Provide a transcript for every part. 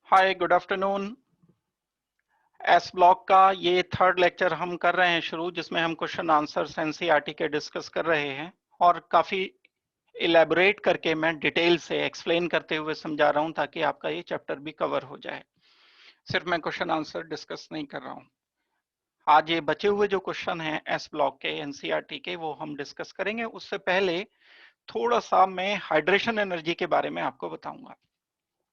हाय, good afternoon. S block का ये third lecture हम कर रहे हैं शुरू, जिसमें हम क्वेश्चन आंसर्स एनसीईआरटी के डिस्कस कर रहे हैं और काफी इलेबोरेट करके मैं डिटेल से एक्सप्लेन करते हुए समझा रहा हूं ताकि आपका ये चैप्टर भी कवर हो जाए। सिर्फ मैं क्वेश्चन आंसर डिस्कस नहीं कर रहा हूं। आज ये बचे हुए जो क्वेश्चन हैं एस ब्लॉक के एनसीईआरटी के, वो हम डिस्कस करेंगे। उससे पहले थोड़ा सा मैं हाइड्रेशन एनर्जी के बारे में आपको बताऊंगा।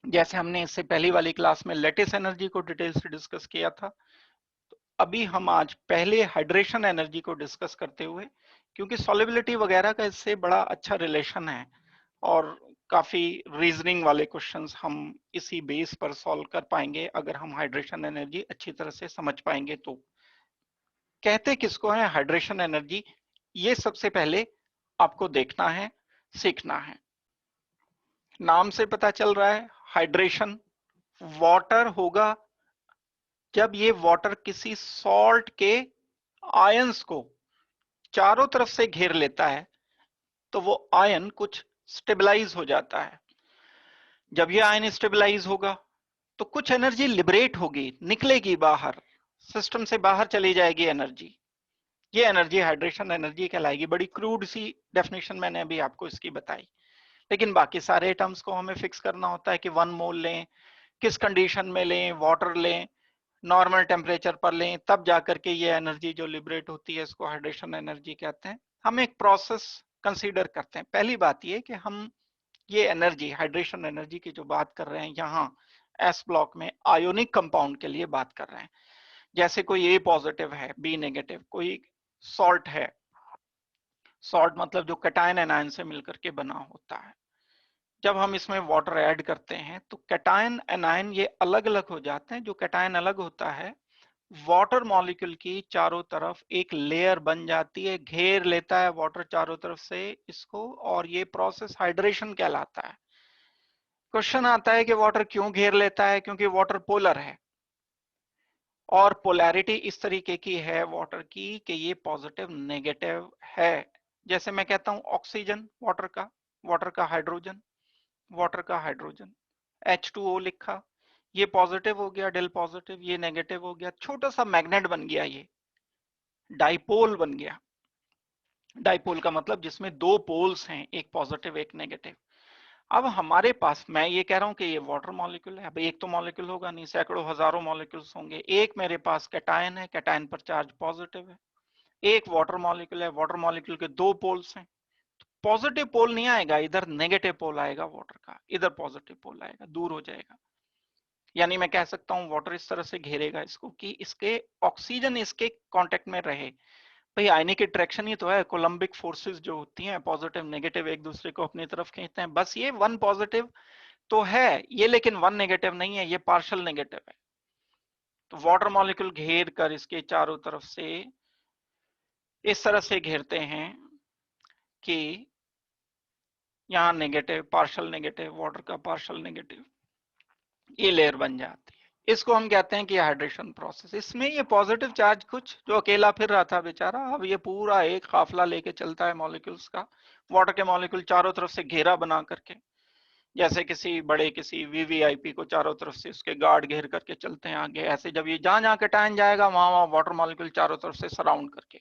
जैसे हमने इससे पहली वाली क्लास में लेटिस एनर्जी को डिटेल से डिस्कस किया था, अभी हम आज पहले हाइड्रेशन एनर्जी को डिस्कस करते हुए, क्योंकि सॉल्युबिलिटी वगैरह का इससे बड़ा अच्छा रिलेशन है और काफी रीजनिंग वाले क्वेश्चंस हम इसी बेस पर सॉल्व कर पाएंगे अगर हम हाइड्रेशन एनर्जी अच्छी तरह से समझ पाएंगे। तो कहते किसको है हाइड्रेशन एनर्जी, ये सबसे पहले आपको देखना है, सीखना है। नाम से पता चल रहा है हाइड्रेशन, वाटर होगा जब ये वाटर किसी सॉल्ट के आयंस को चारों तरफ से घेर लेता है तो वो आयन कुछ स्टेबलाइज हो जाता है। जब ये आयन स्टेबलाइज होगा तो कुछ एनर्जी लिबरेट होगी, निकलेगी बाहर, सिस्टम से बाहर चली जाएगी एनर्जी। ये एनर्जी हाइड्रेशन एनर्जी कहलाएगी। बड़ी क्रूड सी डेफिनेशन मैंने अभी आपको इसकी बताई, लेकिन बाकी सारे टर्म्स को हमें फिक्स करना होता है कि 1 मोल लें, किस कंडीशन में लें, वाटर लें, नॉर्मल टेम्परेचर पर लें, तब जाकर के ये एनर्जी जो लिबरेट होती है इसको हाइड्रेशन एनर्जी कहते हैं। हम एक प्रोसेस कंसीडर करते हैं। पहली बात ये कि हम ये एनर्जी हाइड्रेशन एनर्जी की जो बात कर रहे हैं यहाँ एस ब्लॉक में आयोनिक कंपाउंड के लिए बात कर रहे हैं। जैसे कोई ए पॉजिटिव है, बी नेगेटिव, कोई सॉल्ट है। सॉल्ट मतलब जो कैटायन एनायन से मिलकर के बना होता है। जब हम इसमें वाटर ऐड करते हैं तो कैटायन एनायन ये अलग अलग हो जाते हैं। जो कैटायन अलग होता है, वाटर मॉलिक्यूल की चारों तरफ एक लेयर बन जाती है, घेर लेता है वाटर चारों तरफ से इसको, और ये प्रोसेस हाइड्रेशन कहलाता है। क्वेश्चन आता है कि वाटर क्यों घेर लेता है? क्योंकि वाटर पोलर है और पोलैरिटी इस तरीके की है वाटर की कि ये पॉजिटिव नेगेटिव है। जैसे मैं कहता हूं ऑक्सीजन वाटर का हाइड्रोजन, वाटर का हाइड्रोजन, H2O लिखा, ये पॉजिटिव हो गया डेल पॉजिटिव, ये नेगेटिव हो गया, छोटा सा मैग्नेट बन गया, ये डाइपोल बन गया। डाइपोल का मतलब जिसमें दो पोल्स हैं, एक पॉजिटिव एक नेगेटिव। अब हमारे पास, मैं ये कह रहा हूं कि ये वाटर मॉलिक्यूल है। अब एक तो मॉलिक्यूल होगा नहीं, सैकड़ों हजारों मॉलिक्यूल्स होंगे। एक मेरे पास कैटायन है, कैटायन पर चार्ज पॉजिटिव है। एक वाटर मॉलिक्यूल है, वाटर मॉलिक्यूल के दो पोल्स हैं। पॉजिटिव पोल नहीं आएगा इधर, नेगेटिव पोल आएगा वाटर का, इधर पॉजिटिव पोल आएगा, दूर हो जाएगा। यानी मैं कह सकता हूं वाटर इस तरह से घेरेगा इसको कि इसके ऑक्सीजन इसके कांटेक्ट में रहे। भाई आयनिक अट्रैक्शन ही तो है, कोलम्बिक फोर्सेस जो होती हैं, पॉजिटिव नेगेटिव एक दूसरे को अपनी तरफ खींचते हैं। बस ये वन पॉजिटिव तो है ये, लेकिन वन नेगेटिव नहीं है, ये पार्शियल नेगेटिव है। तो वाटर मॉलिक्यूल घेर कर इसके चारों तरफ से इस तरह से घेरते हैं कि यहाँ नेगेटिव, पार्शियल नेगेटिव, वाटर का पार्शियल नेगेटिव, ये लेयर बन जाती है। इसको हम कहते हैं कि हाइड्रेशन प्रोसेस। इसमें ये पॉजिटिव चार्ज कुछ जो अकेला फिर रहा था बेचारा, अब ये पूरा एक काफिला लेके चलता है मॉलिक्यूल्स का। वाटर के मॉलिक्यूल चारों तरफ से घेरा बना करके, जैसे किसी बड़े किसी वीवीआईपी को चारों तरफ से उसके गार्ड घेर करके चलते हैं आगे, ऐसे जब ये जहां जहां कैटायन जाएगा वहां वहां वाटर मॉलिक्यूल चारों तरफ से सराउंड करके।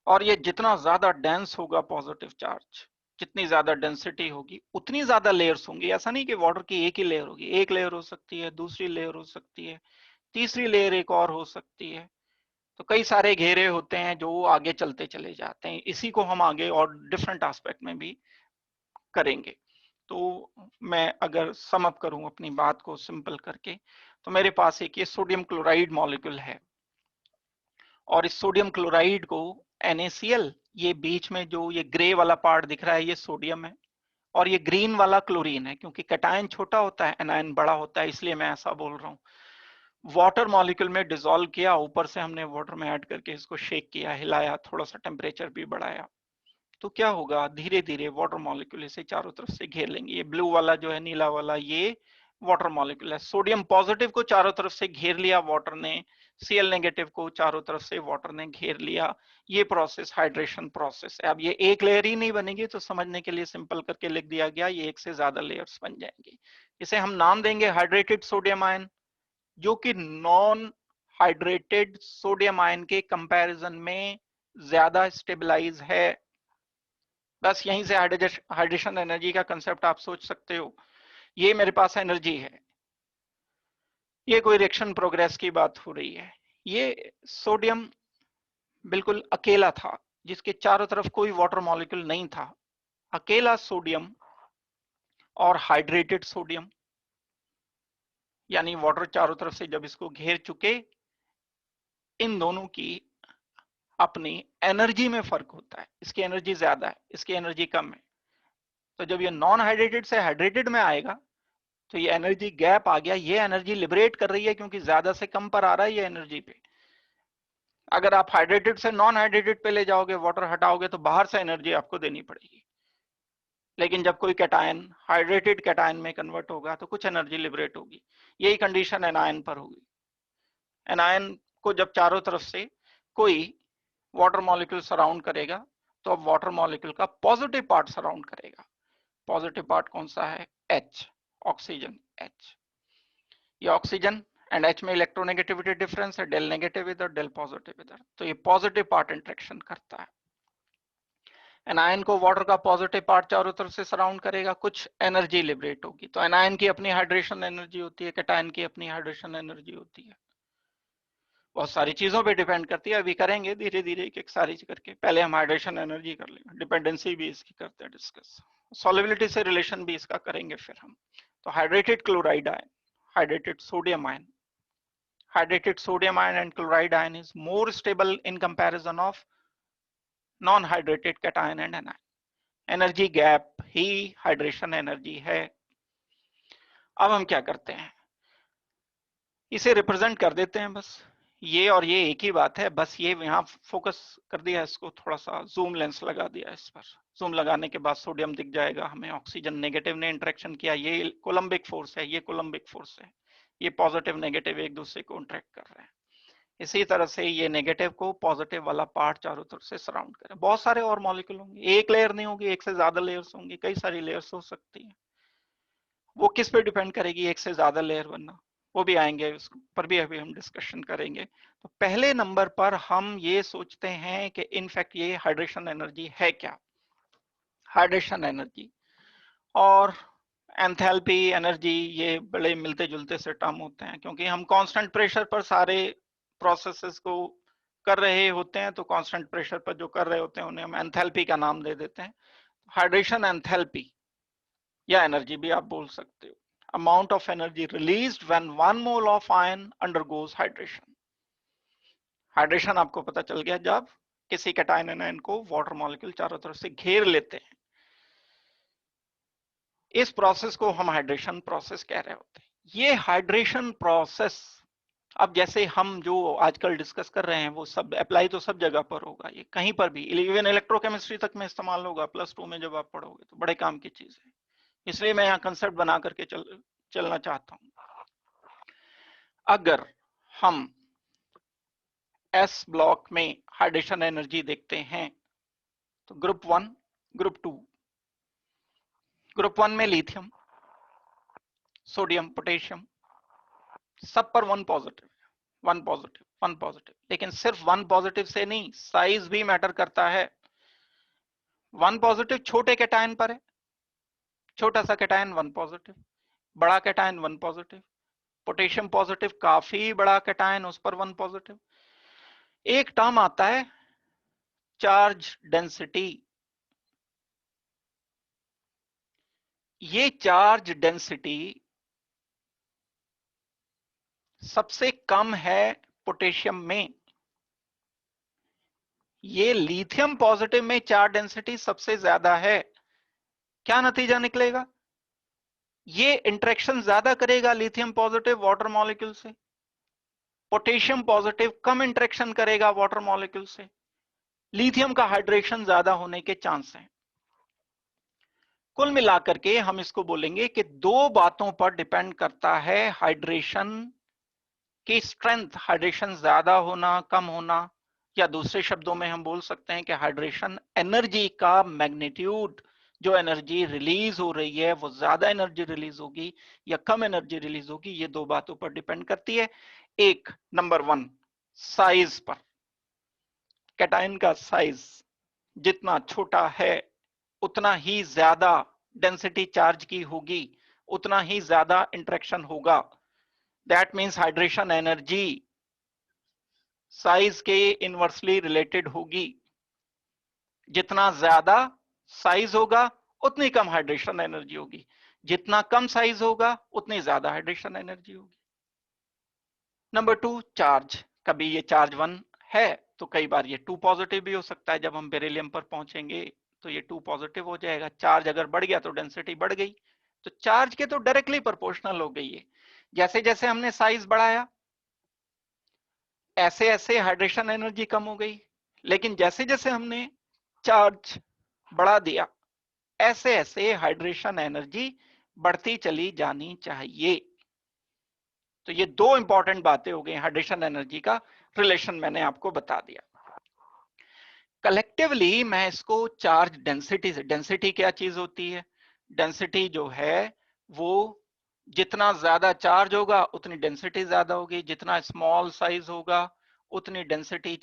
और ये जितना ज्यादा डेंस होगा पॉजिटिव चार्ज, जितनी ज्यादा डेंसिटी होगी उतनी ज्यादा लेयर्स होंगी। ऐसा नहीं कि वाटर की एक ही लेयर होगी, एक लेयर हो सकती है, दूसरी लेयर हो सकती है, तीसरी लेयर एक और हो सकती है। तो कई सारे घेरे होते हैं जो आगे चलते चले जाते हैं। इसी को हम आगे और डिफरेंट एस्पेक्ट में भी करेंगे। तो मैं अगर सम अप करूं अपनी बात को सिंपल करके, तो मेरे पास एक ये सोडियम क्लोराइड मॉलिक्यूल है और इस सोडियम क्लोराइड को NaCl, ये बीच में जो ये ग्रे वाला पार्ट दिख रहा है ये सोडियम है और ये ग्रीन वाला क्लोरीन है। क्योंकि कैटायन छोटा होता है, एनायन बड़ा होता है, इसलिए मैं ऐसा बोल रहा हूँ। वाटर मॉलिक्यूल में डिसॉल्व किया, ऊपर से हमने वाटर में ऐड करके इसको शेक किया, हिलाया, थोड़ा सा टेम्परेचर भी बढ़ाया, तो क्या होगा, धीरे धीरे वाटर मॉलिक्यूल इसे चारों तरफ से घेर लेंगे। ये ब्लू वाला जो है, नीला वाला, ये वाटर मॉलिक्यूल है। सोडियम पॉजिटिव को चारों तरफ से घेर लिया वाटर ने, Cl नेगेटिव को चारों तरफ से वाटर ने घेर लिया। ये प्रोसेस हाइड्रेशन प्रोसेस है। अब ये एक लेयर ही नहीं बनेगी, तो समझने के लिए सिंपल करके लिख दिया गया, ये एक से ज्यादा लेयर्स बन जाएंगे। इसे हम नाम देंगे हाइड्रेटेड सोडियम आयन, जो कि नॉन हाइड्रेटेड सोडियम आयन के कंपैरिजन में ज्यादा स्टेबलाइज है। बस यहीं से हाइड्रेशन एनर्जी का कंसेप्ट आप सोच सकते हो। ये मेरे पास एनर्जी है, ये कोई रिएक्शन प्रोग्रेस की बात हो रही है। ये सोडियम बिल्कुल अकेला था, जिसके चारों तरफ कोई वाटर मॉलिक्यूल नहीं था। अकेला सोडियम और हाइड्रेटेड सोडियम, यानी वाटर चारों तरफ से जब इसको घेर चुके, इन दोनों की अपनी एनर्जी में फर्क होता है। इसकी एनर्जी ज्यादा है, इसकी एनर्जी कम है। तो जब ये नॉन हाइड्रेटेड से हाइड्रेटेड में आएगा, तो ये एनर्जी गैप आ गया। ये एनर्जी लिबरेट कर रही है, क्योंकि ज्यादा से कम पर आ रहा है ये एनर्जी पे। अगर आप हाइड्रेटेड से नॉन हाइड्रेटेड पे ले जाओगे, वाटर हटाओगे, तो बाहर से एनर्जी आपको देनी पड़ेगी। लेकिन जब कोई कैटायन हाइड्रेटेड कैटायन में कन्वर्ट होगा, तो कुछ एनर्जी लिबरेट होगी। यही कंडीशन एनायन पर होगी। एनायन को जब चारों तरफ से कोई वाटर मॉलिक्यूल सराउंड करेगा, तो अब वाटर मॉलिक्यूल का पॉजिटिव पार्ट सराउंड करेगा। पॉजिटिव पार्ट कौन सा है? H, oxygen H। ये ऑक्सीजन एंड H में इलेक्ट्रोनेगेटिविटी डिफरेंस है, डेल नेगेटिव इधर, डेल पॉजिटिव इधर, तो ये पॉजिटिव पार्ट इंटरेक्शन करता है। एनायन को वाटर का पॉजिटिव पार्ट चारों तरफ से सराउंड करेगा, कुछ एनर्जी लिबरेट होगी। तो एनायन की अपनी हाइड्रेशन एनर्जी होती है, कैटायन की अपनी हाइड्रेशन एनर्जी होती है। बहुत सारी चीजों पे डिपेंड करती है, अभी करेंगे धीरे धीरे एक एक सारी करके। पहले हम हाइड्रेशन एनर्जी कर लेंगे, डिपेंडेंसी भी इसकी करते हैं डिस्कस, सॉल्युबिलिटी से रिलेशन भी इसका करेंगे फिर हम। तो hydrated chloride ion, hydrated sodium ion, hydrated sodium ion and chloride ion is more stable in comparison of non-hydrated cation and anion. Energy gap he hydration energy है। अब हम क्या करते हैं, इसे रिप्रेजेंट कर देते हैं। बस ये और ये एक ही बात है, बस ये यहाँ फोकस कर दिया, इसको थोड़ा सा जूम लेंस लगा दिया इस पर। जूम लगाने के बाद सोडियम दिख जाएगा हमें, ऑक्सीजन नेगेटिव ने इंटरेक्शन किया, ये कोलम्बिक फोर्स है, ये कोलम्बिक फोर्स है, ये पॉजिटिव नेगेटिव एक दूसरे को इंटरेक्ट कर रहे हैं। इसी तरह से ये नेगेटिव को पॉजिटिव वाला पार्ट चारों तरफ से सराउंड करें। बहुत सारे और मॉलिक्यूल होंगे, एक लेयर नहीं होगी, एक से ज्यादा लेयर्स होंगी, कई सारी लेयर्स हो सकती है। वो किस पे डिपेंड करेगी एक से ज्यादा लेयर बनना, वो भी आएंगे, उस पर भी अभी हम डिस्कशन करेंगे। तो पहले नंबर पर हम ये सोचते हैं कि इनफैक्ट ये हाइड्रेशन एनर्जी है क्या। हाइड्रेशन एनर्जी और एंथैल्पी एनर्जी ये बड़े मिलते जुलते से टर्म होते हैं, क्योंकि हम कांस्टेंट प्रेशर पर सारे प्रोसेसेस को कर रहे होते हैं। तो कांस्टेंट प्रेशर पर जो कर रहे होते हैं उन्हें हम एंथैल्पी का नाम दे देते हैं। हाइड्रेशन एंथैल्पी या एनर्जी भी आप बोल सकते हो, amount of energy released when 1 mole of ion undergoes hydration. Hydration आपको पता चल गया जब किसी कैटायन एनायन को वाटर मॉलिक्यूल चारों तरफ से घेर लेते हैं। इस प्रोसेस को हम हाइड्रेशन प्रोसेस कह रहे होते हैं। ये हाइड्रेशन प्रोसेस अब जैसे हम जो आजकल डिस्कस कर रहे हैं वो सब अप्लाई तो सब जगह पर होगा, ये कहीं पर भी, इवन इलेक्ट्रोकेमिस्ट्री तक में इस्तेमाल होगा +2 में जब आप पढ़ोगे, तो बड़े काम की चीज है। इसलिए मैं यहाँ कंसेप्ट बना करके चलना चाहता हूँ। अगर हम एस ब्लॉक में हाइड्रेशन एनर्जी देखते हैं, तो ग्रुप 1, ग्रुप 2, ग्रुप 1 में लिथियम, सोडियम, पोटेशियम, सब पर 1 पॉजिटिव, 1 पॉजिटिव, 1 पॉजिटिव। लेकिन सिर्फ 1 पॉजिटिव से नहीं, साइज भी मैटर करता है। 1 पॉजिटिव छोटे कैटायन पर है, छोटा सा कैटायन 1 पॉजिटिव, बड़ा कैटायन 1 पॉजिटिव, पोटेशियम पॉजिटिव काफी बड़ा कैटायन, उस पर 1 पॉजिटिव। एक टर्म आता है चार्ज डेंसिटी। ये चार्ज डेंसिटी सबसे कम है पोटेशियम में। ये लिथियम पॉजिटिव में चार्ज डेंसिटी सबसे ज्यादा है। क्या नतीजा निकलेगा? ये इंटरेक्शन ज्यादा करेगा लिथियम पॉजिटिव वाटर मॉलिक्यूल से, पोटेशियम पॉजिटिव कम इंटरेक्शन करेगा वाटर मॉलिक्यूल से। लिथियम का हाइड्रेशन ज्यादा होने के चांस हैं। कुल मिलाकर के हम इसको बोलेंगे कि दो बातों पर डिपेंड करता है हाइड्रेशन की स्ट्रेंथ, हाइड्रेशन ज्यादा होना कम होना, या दूसरे शब्दों में हम बोल सकते हैं कि हाइड्रेशन एनर्जी का मैग्नीट्यूड, जो एनर्जी रिलीज हो रही है वो ज्यादा एनर्जी रिलीज होगी या कम एनर्जी रिलीज होगी, ये दो बातों पर डिपेंड करती है। एक, नंबर 1, साइज पर। कैटायन का साइज जितना छोटा है उतना ही ज्यादा डेंसिटी चार्ज की होगी, उतना ही ज्यादा इंटरेक्शन होगा। That means hydration energy size के इनवर्सली रिलेटेड होगी। जितना ज्यादा साइज होगा उतनी कम हाइड्रेशन एनर्जी होगी, जितना कम साइज होगा उतनी ज्यादा हाइड्रेशन एनर्जी होगी। Number 2, charge. कभी ये चार्ज 1 है तो कई बार ये 2 पॉजिटिव भी हो सकता है। जब हम बेरिलियम पर पहुंचेंगे तो ये 2 पॉजिटिव हो जाएगा। चार्ज अगर बढ़ गया तो डेंसिटी बढ़ गई, तो चार्ज के तो डायरेक्टली प्रोपोर्शनल हो गई है। जैसे जैसे हमने साइज बढ़ाया ऐसे ऐसे हाइड्रेशन एनर्जी कम हो गई, लेकिन जैसे जैसे हमने चार्ज बढ़ा दिया ऐसे ऐसे हाइड्रेशन एनर्जी बढ़ती चली जानी चाहिए। तो ये दो इंपॉर्टेंट बातें हो गई, हाइड्रेशन एनर्जी का रिलेशन मैंने आपको बता दिया। कलेक्टिवली मैं इसको चार्ज डेंसिटी से, डेंसिटी क्या चीज होती है? डेंसिटी जो है वो जितना ज्यादा चार्ज होगा उतनी डेंसिटी ज्यादा होगी, जितना स्मॉल साइज होगा उतनी डेंसिटी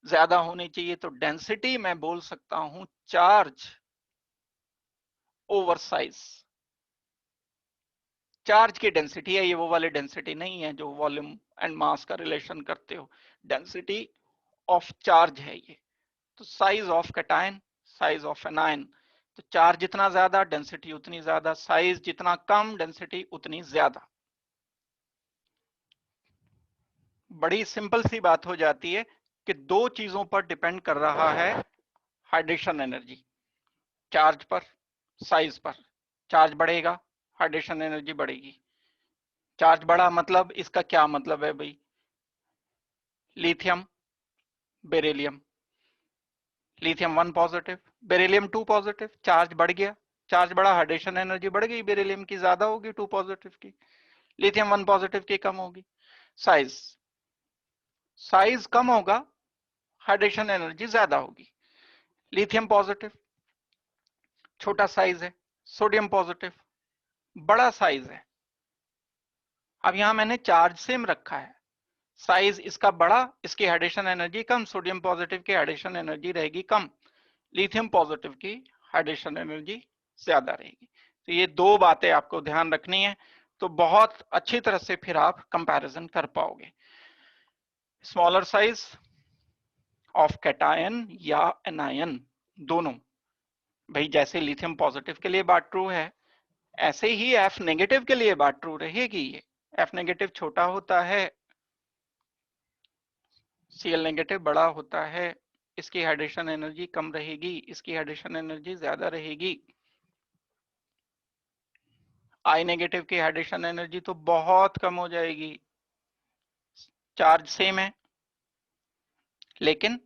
ज्यादा होनी चाहिए। तो डेंसिटी मैं बोल सकता हूं चार्ज ओवर साइज। चार्ज की डेंसिटी है ये, वो वाली डेंसिटी नहीं है जो वॉल्यूम एंड मास का रिलेशन करते हो। डेंसिटी ऑफ चार्ज है ये। तो size of cation, size of anion, तो चार्ज जितना ज्यादा डेंसिटी उतनी ज्यादा, साइज जितना कम डेंसिटी उतनी ज्यादा। बड़ी सिंपल सी बात हो जाती है कि दो चीजों पर डिपेंड कर रहा है हाइड्रेशन एनर्जी, चार्ज पर, साइज पर। चार्ज बढ़ेगा हाइड्रेशन एनर्जी बढ़ेगी। चार्ज बढ़ा मतलब इसका क्या मतलब है भाई? Lithium beryllium, lithium 1 positive beryllium 2 positive, charge बढ़ गया, चार्ज बढ़ा हाइड्रेशन एनर्जी बढ़ गई, बेरिलियम की ज्यादा होगी 2 पॉजिटिव की, लिथियम 1 पॉजिटिव की कम होगी। साइज, साइज कम होगा हाइड्रेशन एनर्जी ज्यादा होगी। लिथियम पॉजिटिव छोटा साइज है, सोडियम पॉजिटिव बड़ा साइज है। अब यहां मैंने चार्ज सेम रखा है, साइज इसका बड़ा, इसकी हाइड्रेशन एनर्जी कम, सोडियम पॉजिटिव की हाइड्रेशन एनर्जी रहेगी कम, लिथियम पॉजिटिव की हाइड्रेशन एनर्जी ज्यादा रहेगी। तो ये दो बातें आपको ध्यान रखनी है, तो बहुत अच्छी तरह से फिर आप कंपैरिजन कर पाओगे। स्मॉलर साइज ऑफ कैटायन या एनायन दोनों, भाई जैसे लिथियम पॉजिटिव के लिए बात ट्रू है ऐसे ही एफ नेगेटिव के लिए बात ट्रू रहेगी। ये एफ नेगेटिव छोटा होता है, सीएल नेगेटिव बड़ा होता है, इसकी हाइड्रेशन एनर्जी कम रहेगी, इसकी हाइड्रेशन एनर्जी ज्यादा रहेगी। आई नेगेटिव की हाइड्रेशन एनर्जी तो बहुत कम हो जाएगी, चार्ज सेम है लेकिन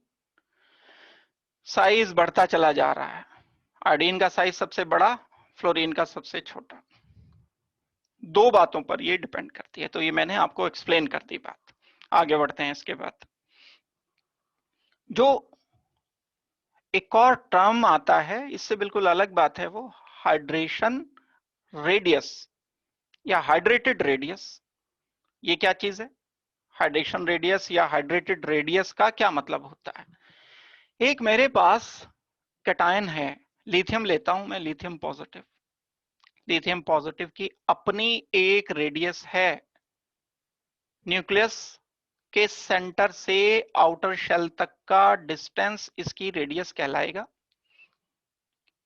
साइज बढ़ता चला जा रहा है। आयोडीन का साइज सबसे बड़ा, फ्लोरीन का सबसे छोटा। दो बातों पर ये डिपेंड करती है। तो ये मैंने आपको एक्सप्लेन कर दी बात। आगे बढ़ते हैं इसके बाद। जो एक और टर्म आता है इससे बिल्कुल अलग बात है, वो हाइड्रेशन रेडियस या हाइड्रेटेड रेडियस। ये क्या चीज है? हाइड्रेशन रेडियस या हाइड्रेटेड रेडियस का क्या मतलब होता है? एक मेरे पास कैटायन है, लिथियम लेता हूं मैं, लिथियम पॉजिटिव, लिथियम पॉजिटिव की अपनी एक रेडियस है, न्यूक्लियस के सेंटर से आउटर शेल तक का डिस्टेंस इसकी रेडियस कहलाएगा।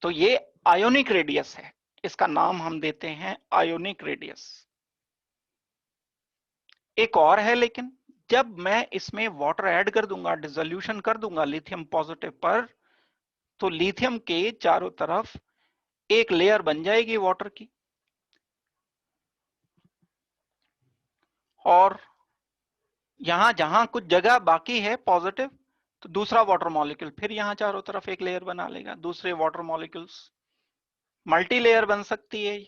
तो ये आयोनिक रेडियस है, इसका नाम हम देते हैं आयोनिक रेडियस। एक और है, लेकिन जब मैं इसमें वाटर ऐड कर दूंगा, डिसोल्यूशन कर दूंगा लिथियम पॉजिटिव पर, तो लिथियम के चारों तरफ एक लेयर बन जाएगी वाटर की, और यहां जहां कुछ जगह बाकी है पॉजिटिव, तो दूसरा वाटर मॉलिक्यूल फिर यहां चारों तरफ एक लेयर बना लेगा, दूसरे वाटर मॉलिक्यूल्स मल्टी लेयर बन सकती है,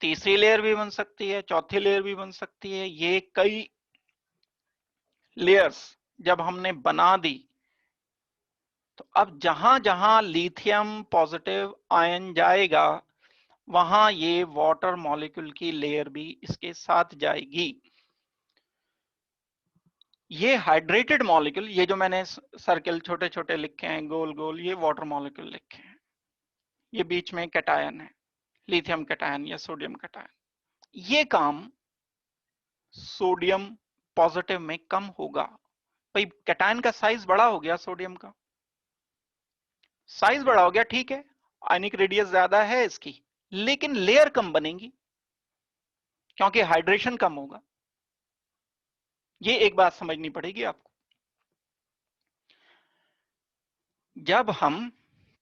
तीसरी लेयर भी बन सकती है, चौथी लेयर भी बन सकती है। ये कई लेयर्स जब हमने बना दी, तो अब जहां जहां लिथियम पॉजिटिव आयन जाएगा, वहां ये वाटर मॉलिक्यूल की लेयर भी इसके साथ जाएगी। ये हाइड्रेटेड मॉलिक्यूल, ये जो मैंने सर्कल छोटे छोटे लिखे हैं गोल गोल, ये वाटर मॉलिक्यूल लिखे हैं। ये बीच में कैटायन है, लिथियम कैटायन या सोडियम कैटायन। ये काम सोडियम पॉजिटिव में कम होगा। भाई कैटायन का साइज बड़ा हो गया, सोडियम का साइज बड़ा हो गया, ठीक है, आयनिक रेडियस ज्यादा है इसकी, लेकिन लेयर कम बनेगी क्योंकि हाइड्रेशन कम होगा। ये एक बात समझनी पड़ेगी आपको। जब हम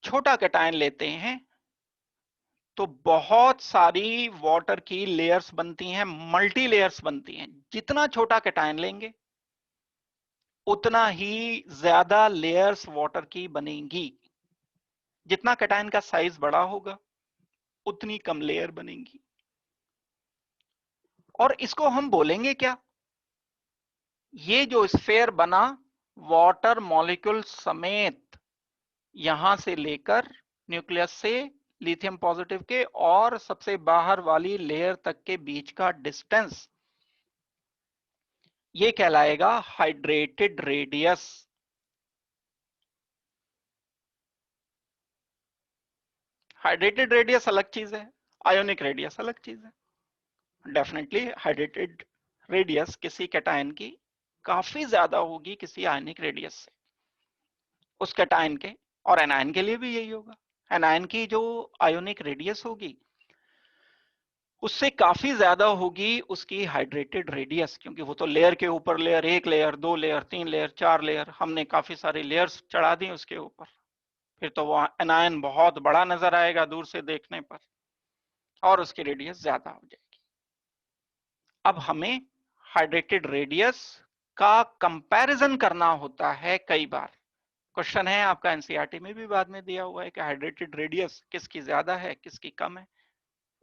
छोटा कैटायन लेते हैं तो बहुत सारी वाटर की लेयर्स बनती हैं, मल्टी लेयर्स बनती हैं। जितना छोटा कैटायन लेंगे उतना ही ज्यादा लेयर्स वाटर की बनेंगी। जितना कैटायन का साइज बड़ा होगा उतनी कम लेयर बनेंगी। और इसको हम बोलेंगे क्या? ये जो स्फेयर बना वाटर मॉलिक्यूल समेत, यहां से लेकर न्यूक्लियस से लिथियम पॉजिटिव के और सबसे बाहर वाली लेयर तक के बीच का डिस्टेंस, ये कहलाएगा हाइड्रेटेड रेडियस। हाइड्रेटेड रेडियस अलग चीज है, आयोनिक रेडियस अलग चीज है। डेफिनेटली हाइड्रेटेड रेडियस किसी कैटायन की काफी ज्यादा होगी किसी आयनिक रेडियस से, उस कैटायन के। और एनायन के लिए भी यही होगा। एनायन की जो आयोनिक रेडियस होगी उससे काफी ज्यादा होगी उसकी हाइड्रेटेड रेडियस, क्योंकि वो तो लेयर के ऊपर लेयर, एक लेयर, दो लेयर, तीन लेयर, चार लेयर, हमने काफी सारी लेयर्स चढ़ा दी उसके ऊपर। फिर तो वो एनायन बहुत बड़ा नजर आएगा दूर से देखने पर, और उसकी रेडियस ज्यादा हो जाएगी। अब हमें हाइड्रेटेड रेडियस का कंपैरिजन करना होता है कई बार। क्वेश्चन है आपका एनसीईआरटी में भी बाद में दिया हुआ है कि हाइड्रेटेड रेडियस किसकी ज्यादा है, किसकी कम है।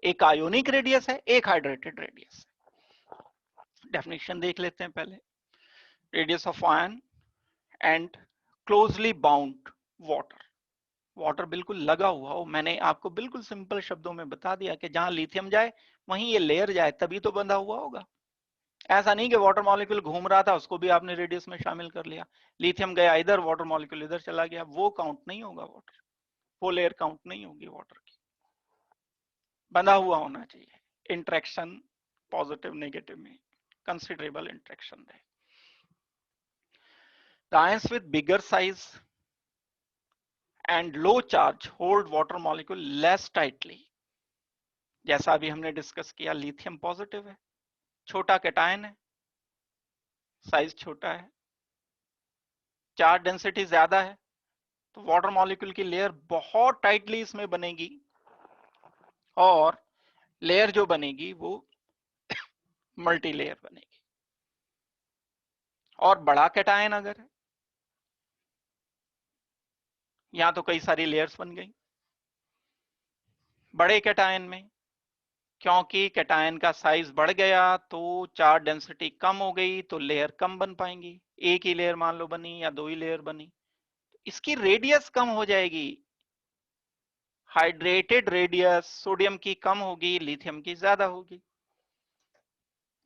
एक आयोनिक रेडियस है, एक हाइड्रेटेड रेडियस है। डेफिनेशन देख लेते हैं पहले। Radius of ion and closely bound water. Water बिल्कुल लगा हुआ हो, मैंने आपको बिल्कुल सिंपल शब्दों में बता दिया कि जहां लिथियम जाए वहीं ये लेयर जाए, तभी तो बंधा हुआ होगा। ऐसा नहीं कि वाटर मॉलिक्यूल घूम रहा था उसको भी आपने रेडियस में शामिल कर लिया, लिथियम गया इधर, वाटर मॉलिक्यूल इधर चला गया, वो काउंट नहीं होगा वाटर, वो लेयर काउंट नहीं होगी वाटर की। बंधा हुआ होना चाहिए, इंट्रैक्शन पॉजिटिव नेगेटिव में कंसिडरेबल इंट्रैक्शन रहे। The ions with bigger size and low charge hold water molecule less tightly। जैसा अभी हमने डिस्कस किया, लिथियम पॉजिटिव है, छोटा कैटायन है, साइज छोटा है, चार्ज डेंसिटी ज्यादा है, तो वाटर मॉलिक्यूल की लेयर बहुत टाइटली इसमें बनेगी, और लेयर जो बनेगी वो मल्टी लेयर बनेगी। और बड़ा कैटायन अगर है, यहां तो कई सारी लेयर्स बन गई बड़े कैटायन में, क्योंकि कैटायन का साइज बढ़ गया तो चार्ज डेंसिटी कम हो गई, तो लेयर कम बन पाएंगी। एक ही लेयर मान लो बनी या दो ही लेयर बनी, इसकी रेडियस कम हो जाएगी। हाइड्रेटेड रेडियस सोडियम की कम होगी, लिथियम की ज्यादा होगी।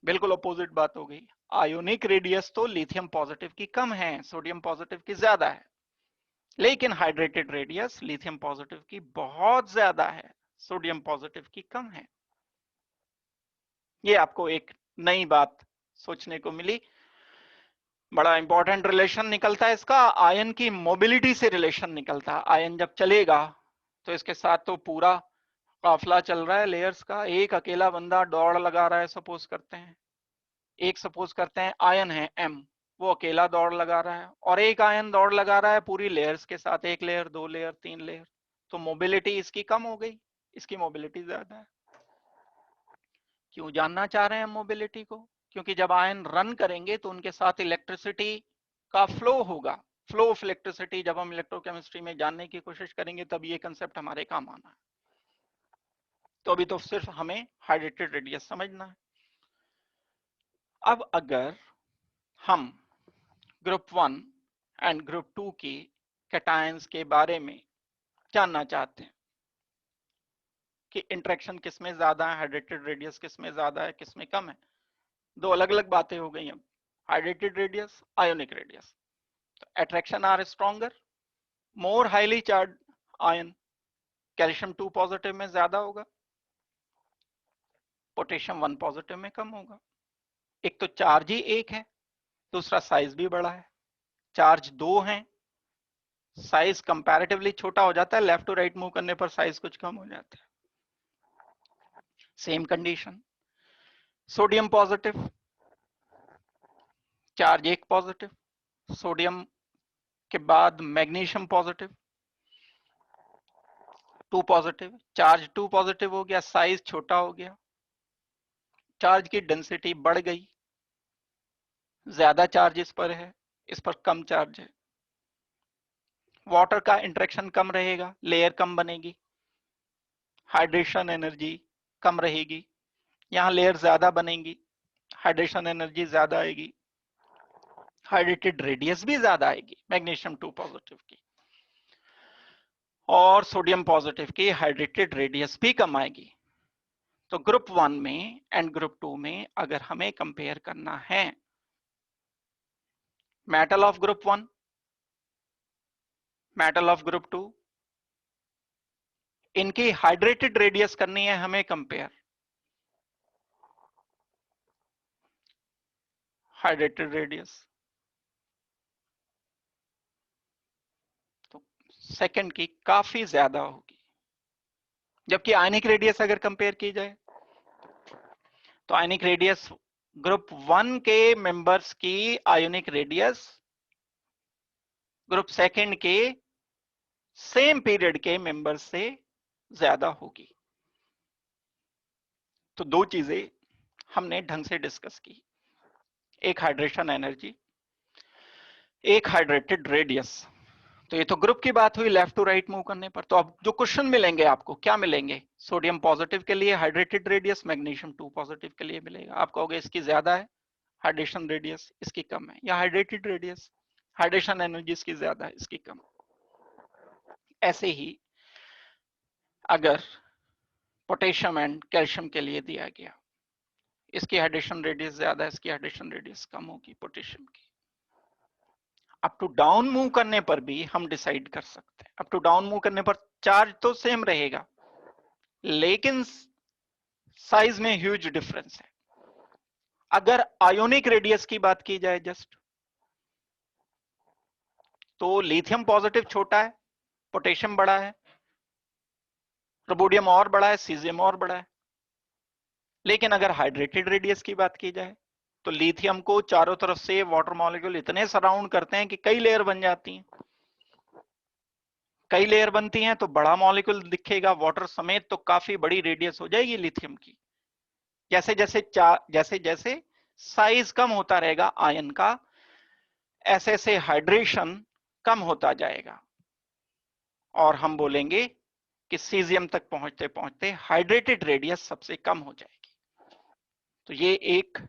बिल्कुल अपोजिट बात हो गई। आयोनिक रेडियस तो लिथियम पॉजिटिव की कम है, सोडियम पॉजिटिव की ज्यादा है, लेकिन हाइड्रेटेड रेडियस लिथियम पॉजिटिव की बहुत ज्यादा है, सोडियम पॉजिटिव की कम है। ये आपको एक नई बात सोचने को मिली। बड़ा इंपॉर्टेंट रिलेशन निकलता है इसका, आयन की मोबिलिटी से रिलेशन निकलता है। आयन जब चलेगा तो इसके साथ तो पूरा काफिला चल रहा है लेयर्स का। एक अकेला बंदा दौड़ लगा रहा है, सपोज करते हैं, एक सपोज करते हैं आयन है एम, वो अकेला दौड़ लगा रहा है, और एक आयन दौड़ लगा रहा है पूरी लेयर्स के साथ, एक लेयर, दो लेयर, तीन लेयर, तो मोबिलिटी इसकी कम हो गई, इसकी मोबिलिटी ज्यादा है। क्यों जानना चाह रहे हैं हम मोबिलिटी को? क्योंकि जब आयन रन करेंगे तो उनके साथ इलेक्ट्रिसिटी का फ्लो होगा। फ्लो ऑफ इलेक्ट्रिसिटी जब हम इलेक्ट्रोकेमिस्ट्री में जानने की कोशिश करेंगे तब ये कंसेप्ट हमारे काम आना है। तो अभी तो सिर्फ हमें हाइड्रेटेड रेडियस समझना है। अब अगर हम ग्रुप 1 एंड ग्रुप 2 की कैटायंस के बारे में जानना चाहते हैं कि इंटरेक्शन किसमें ज्यादा है, हाइड्रेटेड रेडियस किसमें ज्यादा है, किसमें कम है, दो अलग अलग बातें हो गई। अब hydrated radius, ionic radius, attraction are stronger, more highly charge ion calcium 2 positive में ज्यादा होगा, पोटेशियम 1 पॉजिटिव में कम होगा। एक तो चार्ज ही एक है, दूसरा साइज भी बड़ा है। चार्ज दो हैं, साइज कंपैरेटिवली छोटा हो जाता है, लेफ्ट टू राइट मूव करने पर साइज कुछ कम हो जाता है। Same condition, sodium positive, charge एक पॉजिटिव, सोडियम के बाद magnesium positive 2 positive, charge 2 positive हो गया, साइज छोटा हो गया, चार्ज की डेंसिटी बढ़ गई, ज्यादा चार्ज इस पर है, इस पर कम चार्ज है। वाटर का इंटरेक्शन कम रहेगा, लेयर कम बनेगी, हाइड्रेशन एनर्जी कम रहेगी। यहां लेयर ज्यादा बनेगी, हाइड्रेशन एनर्जी ज्यादा आएगी, हाइड्रेटेड रेडियस भी ज्यादा आएगी मैग्नीशियम 2 पॉजिटिव की, और सोडियम पॉजिटिव की हाइड्रेटेड रेडियस भी कम आएगी। तो ग्रुप 1 में एंड ग्रुप 2 में अगर हमें कंपेयर करना है metal of group 1, metal of group 2, इनकी हाइड्रेटेड रेडियस करनी है हमें कंपेयर। हाइड्रेटेड रेडियस तो सेकंड की काफी ज्यादा होगी, जबकि आयनिक रेडियस अगर कंपेयर की जाए तो आयनिक रेडियस ग्रुप 1 के मेंबर्स की आयोनिक रेडियस ग्रुप सेकंड के सेम पीरियड के मेंबर्स से ज्यादा होगी। तो दो चीजें हमने ढंग से डिस्कस की, एक हाइड्रेशन एनर्जी, एक हाइड्रेटेड रेडियस। तो ये तो ग्रुप की बात हुई लेफ्ट टू राइट मूव करने पर। तो अब जो क्वेश्चन मिलेंगे आपको क्या मिलेंगे, सोडियम पॉजिटिव के लिए हाइड्रेटेड रेडियस, मैग्नीशियम 2 पॉजिटिव के लिए मिलेगा। आप कहोगे इसकी ज्यादा है हाइड्रेशन रेडियस, इसकी कम है, या हाइड्रेटेड रेडियस हाइड्रेशन एनर्जी इसकी ज्यादा है, इसकी कम। ऐसे ही अगर पोटेशियम एंड कैल्शियम के लिए दिया गया, इसकी हाइड्रेशन रेडियस ज्यादा है, इसकी हाइड्रेशन रेडियस कम होगी पोटेशियम की। अप टू डाउन मूव करने पर भी हम डिसाइड कर सकते हैं। अप टू डाउन मूव करने पर चार्ज तो सेम रहेगा, लेकिन साइज में ह्यूज डिफरेंस है। अगर आयोनिक रेडियस की बात की जाए जस्ट, तो लिथियम पॉजिटिव छोटा है, पोटेशियम बड़ा है, रुबिडियम और बड़ा है, सीजियम और बड़ा है। लेकिन अगर हाइड्रेटेड रेडियस की बात की जाए तो लिथियम को चारों तरफ से वाटर मॉलिक्यूल इतने सराउंड करते हैं कि कई लेयर बन जाती हैं। कई लेयर बनती हैं तो बड़ा मॉलिक्यूल दिखेगा वाटर समेत, तो काफी बड़ी रेडियस हो जाएगी लिथियम की। जैसे जैसे जैसे साइज कम होता रहेगा आयन का, ऐसे ऐसे हाइड्रेशन कम होता जाएगा, और हम बोलेंगे कि सीजियम तक पहुंचते पहुंचते हाइड्रेटेड रेडियस सबसे कम हो जाएगी। तो ये एक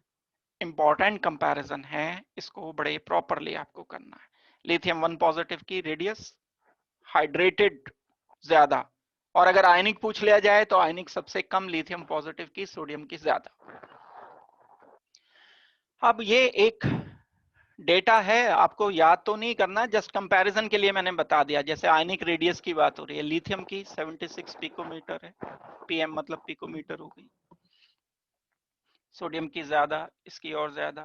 इंपॉर्टेंट कंपैरिजन है, इसको बड़े प्रॉपरली आपको करना है। लिथियम 1 पॉजिटिव की रेडियस हाइड्रेटेड ज्यादा, और अगर आयनिक पूछ लिया जाए तो आयनिक सबसे कम, लिथियम पॉजिटिव की, सोडियम की ज्यादा। अब ये एक डेटा है, आपको याद तो नहीं करना, जस्ट कंपैरिजन के लिए मैंने बता दिया। जैसे आयनिक रेडियस की बात हो रही है, लिथियम की 76 पिकोमीटर है, पीएम मतलब पिकोमीटर हो गई, सोडियम की ज्यादा, इसकी और ज्यादा।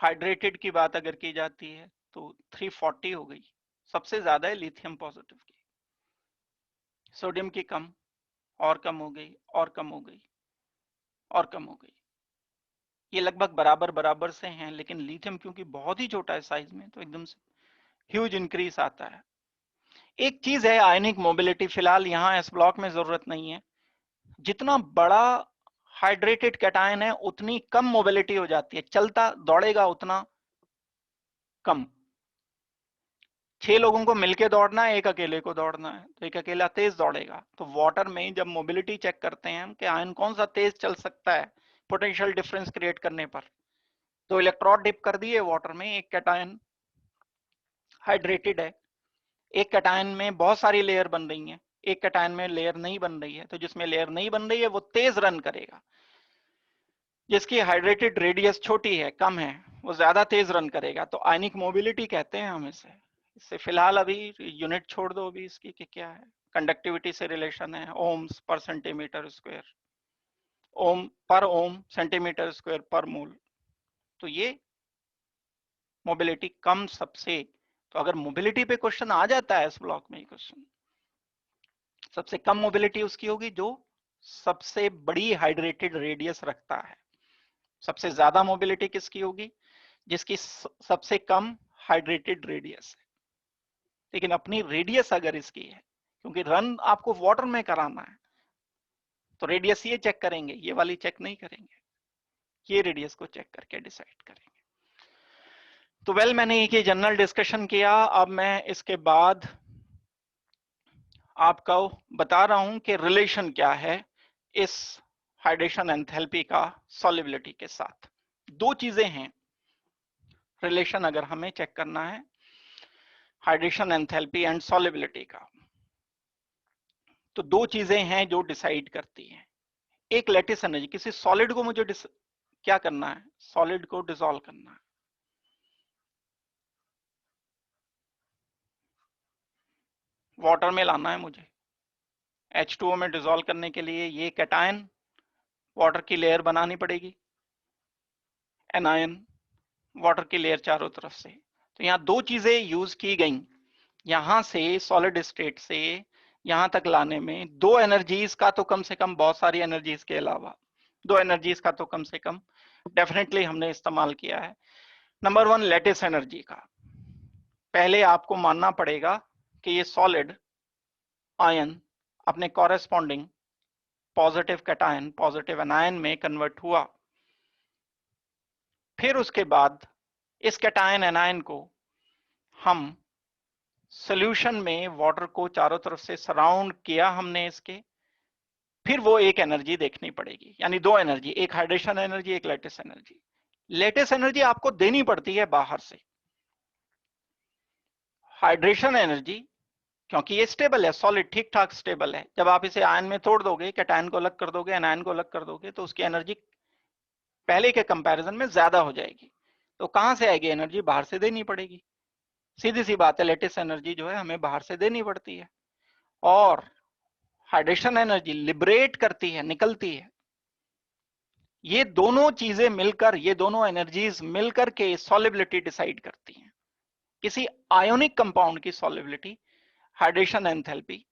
हाइड्रेटेड की बात अगर की जाती है तो 340 हो गई, सबसे ज्यादा है लिथियम पॉजिटिव की, सोडियम की कम, और कम हो गई, और कम हो गई, और कम हो गई। ये लगभग बराबर बराबर से हैं, लेकिन लिथियम क्योंकि बहुत ही छोटा है साइज में, तो एकदम से ह्यूज इंक्रीज आता है। एक चीज है आयनिक मोबिलिटी, फिलहाल यहाँ एस ब्लॉक में जरूरत नहीं है। जितना बड़ा हाइड्रेटेड कैटायन है उतनी कम मोबिलिटी हो जाती है, चलता दौड़ेगा उतना कम। 6 लोगों को मिलके दौड़ना है, एक अकेले को दौड़ना है, तो एक अकेला तेज दौड़ेगा। तो वाटर में जब मोबिलिटी चेक करते हैं हम कि आयन कौन सा तेज चल सकता है पोटेंशियल डिफरेंस क्रिएट करने पर, तो इलेक्ट्रॉन डिप कर दिए वाटर में, एक कैटायन हाइड्रेटेड है, एक कैटायन में बहुत सारी लेयर बन रही हैं, एक कैटायन में लेयर नहीं बन रही है, तो जिसमें लेयर नहीं बन रही है वो तेज रन करेगा, जिसकी हाइड्रेटेड रेडियस छोटी है, कम है, वो ज्यादा तेज रन करेगा। तो आयनिक मोबिलिटी कहते हैं हम इसे। इससे फिलहाल अभी यूनिट छोड़ दो अभी इसकी कि क्या है, कंडक्टिविटी से रिलेशन है, ओम्स पर सेंटीमीटर स्क्वायर, ओम पर ओम सेंटीमीटर स्क्वायर पर मोल। तो ये मोबिलिटी कम सबसे, तो अगर मोबिलिटी पे क्वेश्चन आ जाता है इस ब्लॉक में क्वेश्चन, सबसे कम मोबिलिटी उसकी होगी जो सबसे बड़ी हाइड्रेटेड रेडियस रखता है। सबसे ज्यादा मोबिलिटी किसकी होगी, जिसकी सबसे कम हाइड्रेटेड रेडियस है। लेकिन अपनी रेडियस अगर इसकी है, क्योंकि रन आपको वाटर में कराना है, तो रेडियस ये चेक करेंगे, ये वाली चेक नहीं करेंगे, ये रेडियस को चेक करके डिसाइड करेंगे। तो वेल, मैंने एक जनरल डिस्कशन किया। अब मैं इसके बाद आपको बता रहा हूं कि रिलेशन क्या है इस हाइड्रेशन एंथैल्पी का सॉल्युबिलिटी के साथ। दो चीजें हैं रिलेशन अगर हमें चेक करना है हाइड्रेशन एंथैल्पी एंड सॉल्युबिलिटी का, तो दो चीजें हैं जो डिसाइड करती हैं। एक लैटिस एनर्जी, किसी सॉलिड को मुझे क्या करना है, सॉलिड को डिसॉल्व करना है, वाटर में लाना है मुझे, H2O में डिसॉल्व करने के लिए ये कैटायन वाटर की लेयर बनानी पड़ेगी, एनायन वाटर की लेयर चारों तरफ से। तो यहाँ दो चीजें यूज की गई, यहां से सॉलिड स्टेट से यहां तक लाने में दो एनर्जीज का तो कम से कम, बहुत सारी एनर्जीज के अलावा दो एनर्जीज का तो कम से कम डेफिनेटली हमने इस्तेमाल किया है। नंबर वन, लैटिस एनर्जी का। पहले आपको मानना पड़ेगा कि ये सॉलिड आयन अपने corresponding positive cation positive anion में कन्वर्ट हुआ। फिर उसके बाद इस कैटायन एनायन को हम सॉल्यूशन में वाटर को चारों तरफ से सराउंड किया हमने इसके, फिर वो एक एनर्जी देखनी पड़ेगी, यानी दो एनर्जी, एक हाइड्रेशन एनर्जी, एक लैटिस एनर्जी। लैटिस एनर्जी आपको देनी पड़ती है बाहर से। हाइड्रेशन एनर्जी, क्योंकि ये स्टेबल है, सॉलिड ठीक ठाक स्टेबल है, जब आप इसे आयन में तोड़ दोगे, कैटायन को अलग कर दोगे, एनायन को अलग कर दोगे, तो उसकी एनर्जी पहले के कंपैरिजन में ज्यादा हो जाएगी। तो कहां से आएगी एनर्जी, बाहर से देनी पड़ेगी। सीधी सी बात है, लेटेस्ट एनर्जी जो है हमें बाहर से देनी पड़ती है, और हाइड्रेशन एनर्जी लिबरेट करती है, निकलती है। ये दोनों चीजें मिलकर, ये दोनों एनर्जीज मिलकर के सॉल्युबिलिटी डिसाइड करती हैं। किसी आयोनिक कंपाउंड की solubility hydration enthalpy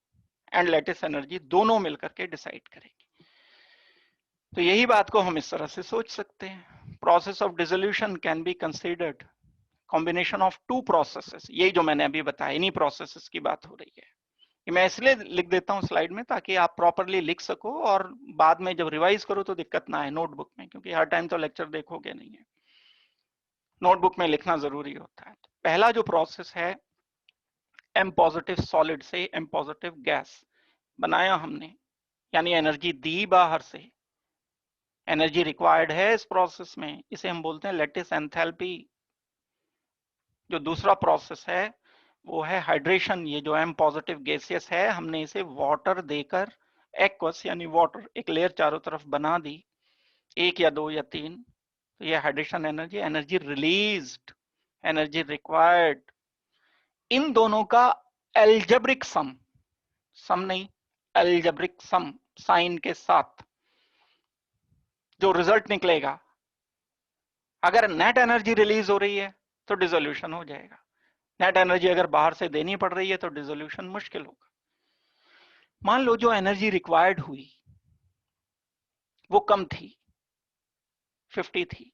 and lattice energy दोनों मिलकर के डिसाइड करेगी। तो यही बात को हम इस तरह से सोच सकते हैं, process of dissolution can be considered combination of two processes. यही जो मैंने अभी बताया, इन्हीं प्रोसेसेस की बात हो रही है। ये मैं इसलिए लिख देता हूँ स्लाइड में ताकि आप प्रॉपरली लिख सको और बाद में जब रिवाइज करो तो दिक्कत ना आए नोटबुक में, क्योंकि हर टाइम तो लेक्चर देखोगे नहीं है, नोटबुक में लिखना जरूरी होता है। तो पहला जो प्रोसेस है, एम पॉजिटिव सॉलिड से एम पॉजिटिव गैस बनाया हमने, यानी एनर्जी दी बाहर से, एनर्जी रिक्वायर्ड है इस प्रोसेस में, इसे हम बोलते हैं लैटिस एंथैल्पी। जो दूसरा प्रोसेस है वो है हाइड्रेशन। ये जो एम पॉजिटिव गैसियस है, हमने इसे वाटर देकर एक्वस यानी वाटर एक लेयर चारों तरफ बना दी, एक या दो या तीन, तो ये hydration energy. Energy released, energy required, इन दोनों का एल्जेब्रिक सम, सम नहीं एल्जेब्रिक सम साइन के साथ जो रिजल्ट निकलेगा, अगर नेट एनर्जी रिलीज हो रही है तो डिसोल्यूशन हो जाएगा, नेट एनर्जी अगर बाहर से देनी पड़ रही है तो डिसोल्यूशन मुश्किल होगा। मान लो जो एनर्जी रिक्वायर्ड हुई वो कम थी, 50 थी,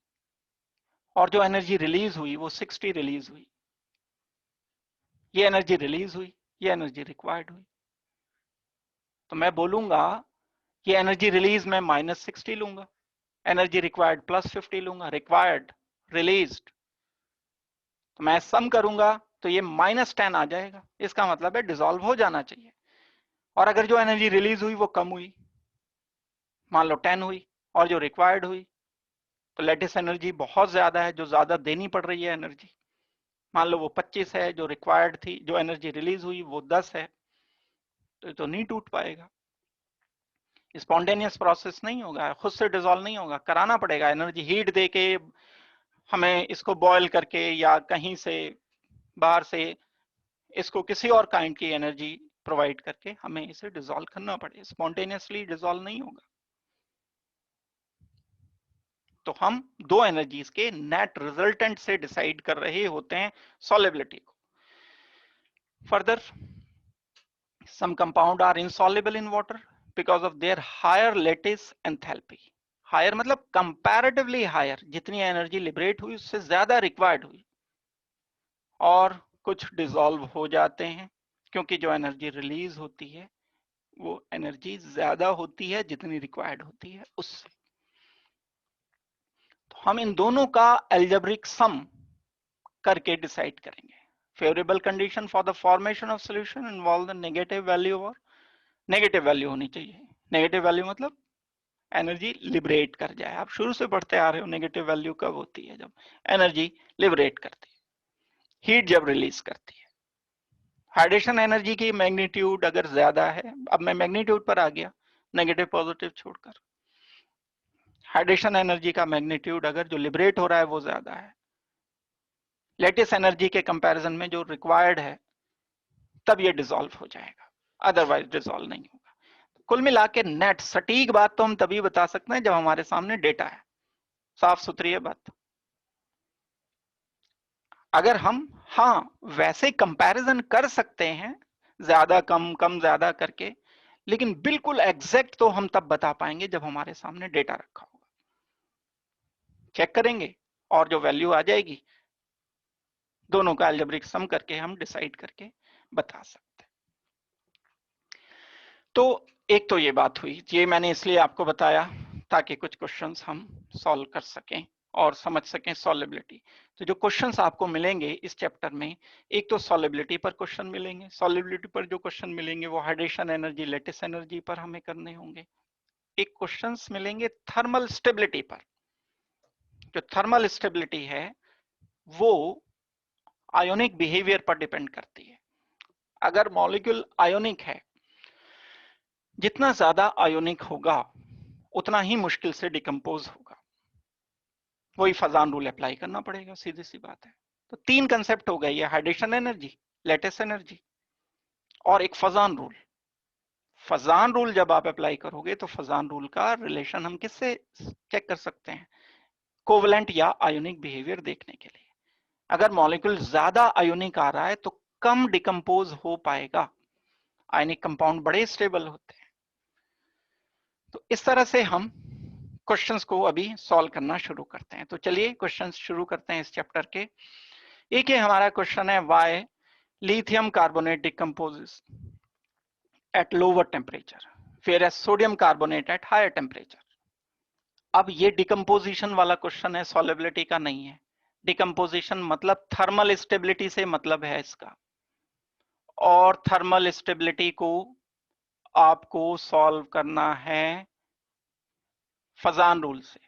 और जो एनर्जी रिलीज हुई वो 60 रिलीज हुई। ये एनर्जी रिलीज हुई, ये एनर्जी रिक्वायर्ड हुई, तो मैं बोलूंगा ये एनर्जी रिलीज में -60 लूंगा, एनर्जी रिक्वायर्ड +50 लूंगा, रिक्वायर्ड रिलीज्ड। तो मैं सम करूंगा तो ये -10 आ जाएगा, इसका मतलब है डिसॉल्व हो जाना चाहिए। और अगर जो एनर्जी रिलीज हुई वो कम हुई, मान लो 10 हुई, और जो रिक्वायर्ड हुई, तो लेटेस्ट एनर्जी बहुत ज्यादा है, जो ज्यादा देनी पड़ रही है एनर्जी, मान लो वो 25 है, जो रिक्वायर्ड थी, जो एनर्जी रिलीज हुई वो 10 है, तो नहीं टूट पाएगा। स्पॉन्टेनियस प्रोसेस नहीं होगा, खुद से डिसॉल्व नहीं होगा, कराना पड़ेगा, एनर्जी हीट दे के हमें इसको बॉयल करके या कहीं से बाहर से इसको किसी और काइंड की एनर्जी प्रोवाइड करके हमें इसे डिसॉल्व करना पड़े, स्पॉन्टेनियसली डिसॉल्व नहीं होगा। तो हम दो एनर्जीज के नेट रिजल्टेंट से डिसाइड कर रहे होते हैं सॉल्युबिलिटी को। Further, some compound are insoluble in water because of their higher lattice enthalpy. Higher मतलब कंपैरेटिवली हायर, जितनी एनर्जी लिबरेट हुई उससे ज्यादा रिक्वायर्ड हुई, और कुछ डिसॉल्व हो जाते हैं क्योंकि जो एनर्जी रिलीज होती है वो एनर्जी ज्यादा होती है जितनी रिक्वायर्ड होती है उससे। तो हम इन दोनों का एल्जेब्रिक सम करके डिसाइड करेंगे। Favourable condition for the formation of solution involve the negative value, और नेगेटिव वैल्यू होनी चाहिए। नेगेटिव वैल्यू मतलब एनर्जी लिबरेट कर जाए। आप शुरू से पढ़ते आ रहे हो नेगेटिव वैल्यू कब होती है, जब एनर्जी लिबरेट करती है, हीट जब रिलीज करती है। हाइड्रेशन एनर्जी की मैग्नीट्यूड अगर ज्यादा है, अब मैं मैग्नीट्यूड पर आ गया नेगेटिव पॉजिटिव छोड़कर, हाइड्रेशन एनर्जी का मैग्नीट्यूड अगर जो लिबरेट हो रहा है वो ज्यादा है लेटेस्ट एनर्जी के कंपैरिजन में जो रिक्वायर्ड है, तब ये डिसॉल्व हो जाएगा, अदरवाइज डिसॉल्व नहीं होगा। कुल मिला के नेट सटीक बात तो हम तभी बता सकते हैं जब हमारे सामने डेटा है, साफ सुथरी है बात। अगर हम वैसे कंपैरिजन कर सकते हैं, ज्यादा कम कम ज्यादा करके, लेकिन बिल्कुल एग्जैक्ट तो हम तब बता पाएंगे जब हमारे सामने डेटा रखा होगा। चेक करेंगे और जो वैल्यू आ जाएगी दोनों का अलजेब्रिक सम करके हम डिसाइड करके बता सकते हैं। तो एक तो ये बात हुई, ये मैंने इसलिए आपको बताया ताकि कुछ क्वेश्चंस हम सॉल्व कर सकें और समझ सकें सॉल्युबिलिटी। तो जो क्वेश्चंस आपको मिलेंगे इस चैप्टर में, एक तो सॉल्युबिलिटी पर क्वेश्चन मिलेंगे, सॉल्युबिलिटी पर जो क्वेश्चन मिलेंगे वो हाइड्रेशन एनर्जी लेटिस एनर्जी पर हमें करने होंगे। एक क्वेश्चंस मिलेंगे थर्मल स्टेबिलिटी पर। जो थर्मल स्टेबिलिटी है वो आयोनिक बिहेवियर पर डिपेंड करती है। अगर मॉलिक्यूल आयोनिक है, जितना ज्यादा आयोनिक होगा उतना ही मुश्किल से डिकम्पोज होगा, वही फजान रूल अप्लाई करना पड़ेगा, सीधी सी बात है। तो तीन कंसेप्ट हो गए, ये हाइड्रेशन एनर्जी, लेटिस एनर्जी और एक फजान रूल। फजान रूल जब आप अप्लाई करोगे तो फजान रूल का रिलेशन हम किससे चेक कर सकते हैं, कोवलेंट या आयोनिक बिहेवियर देखने के लिए। अगर मॉलिक्यूल ज्यादा आयोनिक आ रहा है तो कम डिकम्पोज हो पाएगा, आयनिक कंपाउंड बड़े स्टेबल होते हैं। तो इस तरह से हम क्वेश्चंस को अभी सॉल्व करना शुरू करते हैं। तो चलिए क्वेश्चंस शुरू करते हैं इस चैप्टर के। एक ही हमारा क्वेश्चन है, why lithium carbonate decomposes at lower temperature whereas sodium carbonate at higher temperature। अब ये डिकम्पोजिशन वाला क्वेश्चन है, सॉल्युबिलिटी का नहीं है। डिकम्पोजिशन मतलब थर्मल स्टेबिलिटी से मतलब है इसका, और थर्मल स्टेबिलिटी को आपको सॉल्व करना है फजान रूल से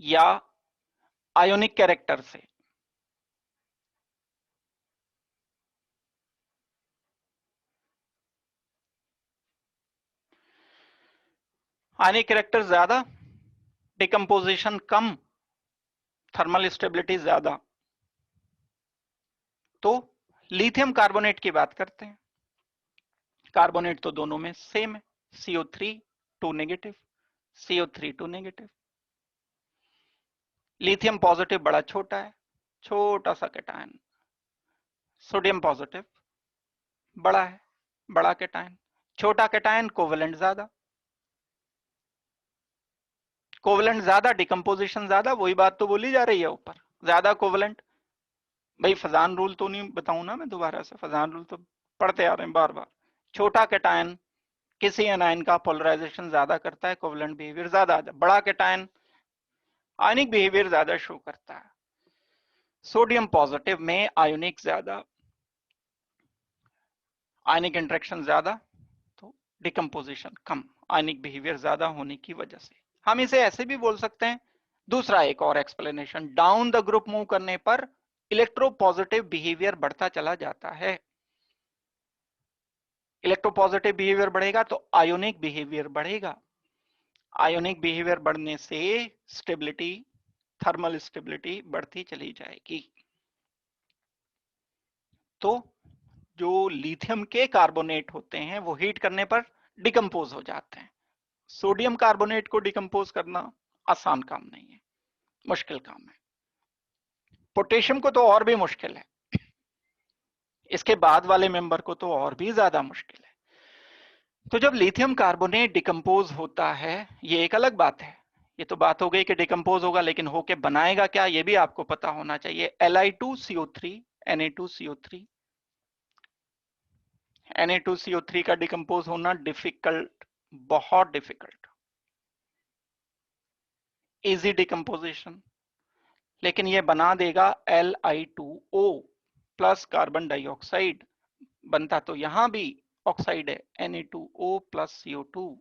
या आयोनिक कैरेक्टर से। आयनिक कैरेक्टर ज्यादा, डिकम्पोजिशन कम, थर्मल स्टेबिलिटी ज्यादा। तो लिथियम कार्बोनेट की बात करते हैं। कार्बोनेट तो दोनों में सेम है, CO3 2 negative, CO3 2 negative. Lithium positive बड़ा छोटा है, छोटा सा कैटायन। सोडियम पॉजिटिव बड़ा है, बड़ा कैटायन। छोटा कैटायन कोवेलेंट ज्यादा, कोवेलेंट ज्यादा डिकम्पोजिशन ज्यादा, वही बात तो बोली जा रही है ऊपर, ज्यादा कोवेलेंट। भाई फजान रूल तो नहीं बताऊं ना मैं दोबारा से, फजान रूल तो पढ़ते आ रहे हैं बार बार। छोटा कैटायन किसी एनायन का पोलराइजेशन ज्यादा करता है, कोवेलेंट बिहेवियर ज्यादा। बड़ा कैटायन आयनिक बिहेवियर ज्यादा शो करता है। सोडियम पॉजिटिव में आयोनिक ज्यादा, आयनिक इंटरेक्शन ज्यादा, तो डिकम्पोजिशन कम, आयनिक बिहेवियर ज्यादा होने की वजह से। हम इसे ऐसे भी बोल सकते हैं, दूसरा एक और explanation, down the group move करने पर इलेक्ट्रोपॉजिटिव बिहेवियर बढ़ता चला जाता है। इलेक्ट्रोपॉजिटिव बिहेवियर बढ़ेगा तो आयोनिक बिहेवियर बढ़ेगा, आयोनिक बिहेवियर बढ़ने से स्टेबिलिटी, थर्मल स्टेबिलिटी बढ़ती चली जाएगी। तो जो लिथियम के कार्बोनेट होते हैं वो हीट करने पर डिकम्पोज हो जाते हैं। सोडियम कार्बोनेट को डिकम्पोज करना आसान काम नहीं है, मुश्किल काम है। पोटेशियम को तो और भी मुश्किल है, इसके बाद वाले मेंबर को तो और भी ज्यादा मुश्किल है। तो जब लिथियम कार्बोनेट डिकम्पोज होता है, ये एक अलग बात है, ये तो बात हो गई कि डिकम्पोज होगा, लेकिन होके बनाएगा क्या ये भी आपको पता होना चाहिए। Li2CO3 Na2CO3, Na2CO3 का डिकम्पोज होना डिफिकल्ट, बहुत डिफिकल्ट, इजी डिकम्पोजिशन, लेकिन ये बना देगा Li2O प्लस कार्बन डाइऑक्साइड, बनता तो यहां भी ऑक्साइड है Na2O प्लस CO2,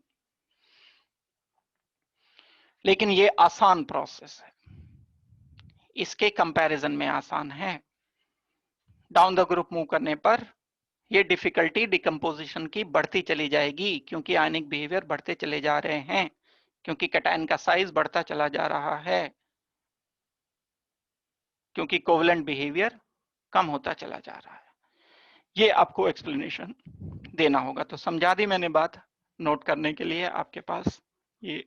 लेकिन ये आसान प्रोसेस है, इसके कंपैरिजन में आसान है। डाउन द ग्रुप मूव करने पर ये डिफिकल्टी डिकम्पोजिशन की बढ़ती चली जाएगी, क्योंकि आयनिक बिहेवियर बढ़ते चले जा रहे हैं, क्योंकि कैटायन का साइज बढ़ता चला जा रहा है, क्योंकि कोवलेंट बिहेवियर कम होता चला जा रहा है। ये आपको एक्सप्लेनेशन देना होगा। तो समझा दी मैंने बात, नोट करने के लिए आपके पास ये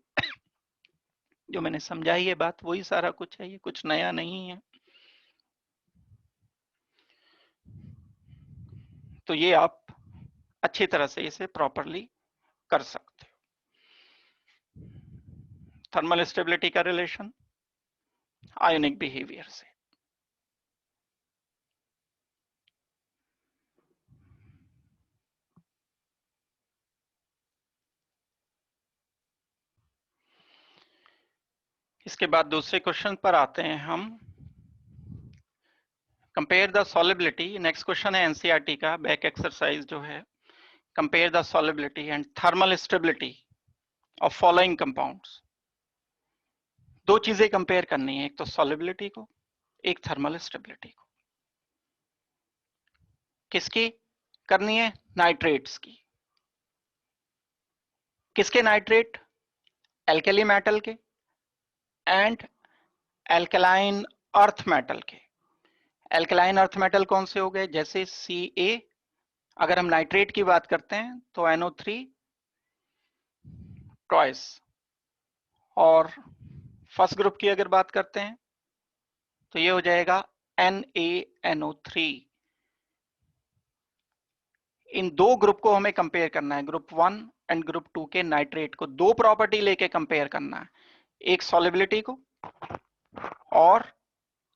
जो मैंने समझाई है बात वही सारा कुछ है, ये कुछ नया नहीं है। तो ये आप अच्छी तरह से इसे प्रॉपरली कर सकते हो। थर्मल स्टेबिलिटी का रिलेशन आयोनिक बिहेवियर से। इसके बाद दूसरे क्वेश्चन पर आते हैं हम। Compare the solubility, next question है एनसीईआरटी का, बैक एक्सरसाइज जो है, compare the solubility and thermal stability of following compounds. दो चीजें कंपेयर करनी है, एक तो सॉलिबिलिटी को, एक थर्मल स्टेबिलिटी को। किसकी करनी है? नाइट्रेट्स की। किसके नाइट्रेट? एल्कली मेटल के एंड एल्कलाइन अर्थ मेटल के। एल्कलाइन अर्थ मेटल कौन से हो गए? जैसे Ca, अगर हम नाइट्रेट की बात करते हैं तो NO3 ट्वाइस, और फर्स्ट ग्रुप की अगर बात करते हैं तो ये हो जाएगा NaNO3। इन दो ग्रुप को हमें कंपेयर करना है, ग्रुप 1 एंड ग्रुप 2 के नाइट्रेट को, दो प्रॉपर्टी लेके कंपेयर करना है, एक सॉलिबिलिटी को और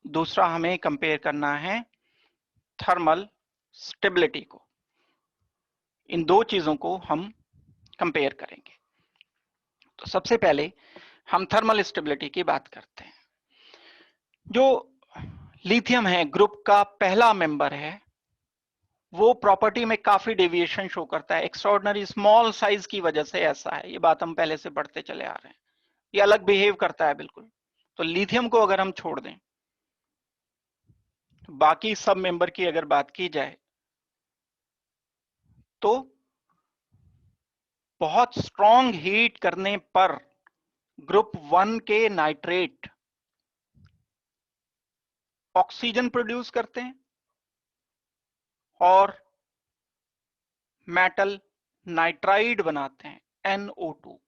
दूसरा हमें कंपेयर करना है थर्मल स्टेबिलिटी को। इन दो चीजों को हम कंपेयर करेंगे। तो सबसे पहले हम थर्मल स्टेबिलिटी की बात करते हैं। जो लिथियम है, ग्रुप का पहला मेंबर है, वो प्रॉपर्टी में काफी डेविएशन शो करता है, एक्स्ट्राऑर्डिनरी स्मॉल साइज की वजह से ऐसा है, ये बात हम पहले से पढ़ते चले आ रहे हैं, ये अलग बिहेव करता है बिल्कुल। तो लिथियम को अगर हम छोड़ दें, तो बाकी सब मेंबर की अगर बात की जाए तो बहुत स्ट्रॉन्ग हीट करने पर ग्रुप 1 के नाइट्रेट ऑक्सीजन प्रोड्यूस करते हैं और मेटल नाइट्राइड बनाते हैं, NO2।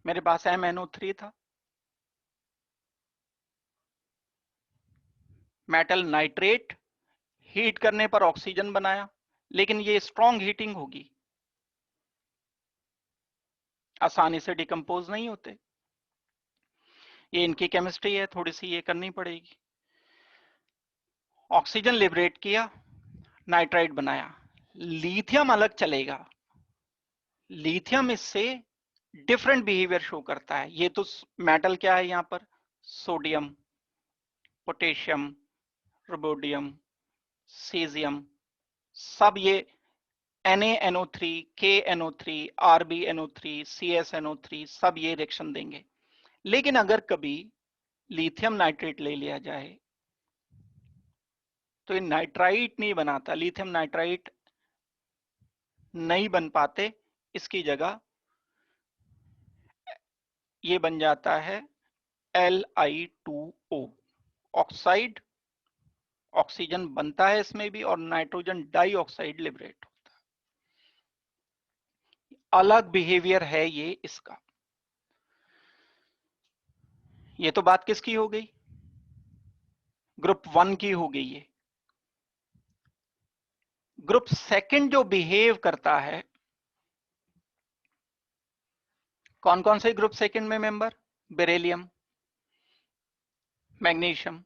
मेरे पास MnO3 था, मेटल नाइट्रेट हीट करने पर ऑक्सीजन बनाया, लेकिन ये स्ट्रॉन्ग हीटिंग होगी, आसानी से डिकम्पोज नहीं होते, ये इनकी केमिस्ट्री है, थोड़ी सी ये करनी पड़ेगी। ऑक्सीजन लिबरेट किया, नाइट्राइड बनाया, लिथियम अलग चलेगा, लिथियम इससे डिफरेंट बिहेवियर शो करता है। ये तो मेटल क्या है यहां पर? सोडियम, पोटेशियम, रुबोडियम, सीजियम, सब ये NaNO3, KNO3, RbNO3, CsNO3 सब ये रिएक्शन देंगे। लेकिन अगर कभी लिथियम नाइट्रेट ले लिया जाए तो ये नाइट्राइट नहीं बनाता, लिथियम नाइट्राइट नहीं बन पाते, इसकी जगह ये बन जाता है Li2O ऑक्साइड, ऑक्सीजन बनता है इसमें भी और नाइट्रोजन डाइऑक्साइड लिबरेट होता है। अलग बिहेवियर है ये इसका। ये तो बात किसकी हो गई? ग्रुप 1 की हो गई है। ग्रुप सेकंड जो बिहेव करता है, कौन कौन से ग्रुप सेकंड में मेंबर? बेरिलियम, मैग्नीशियम,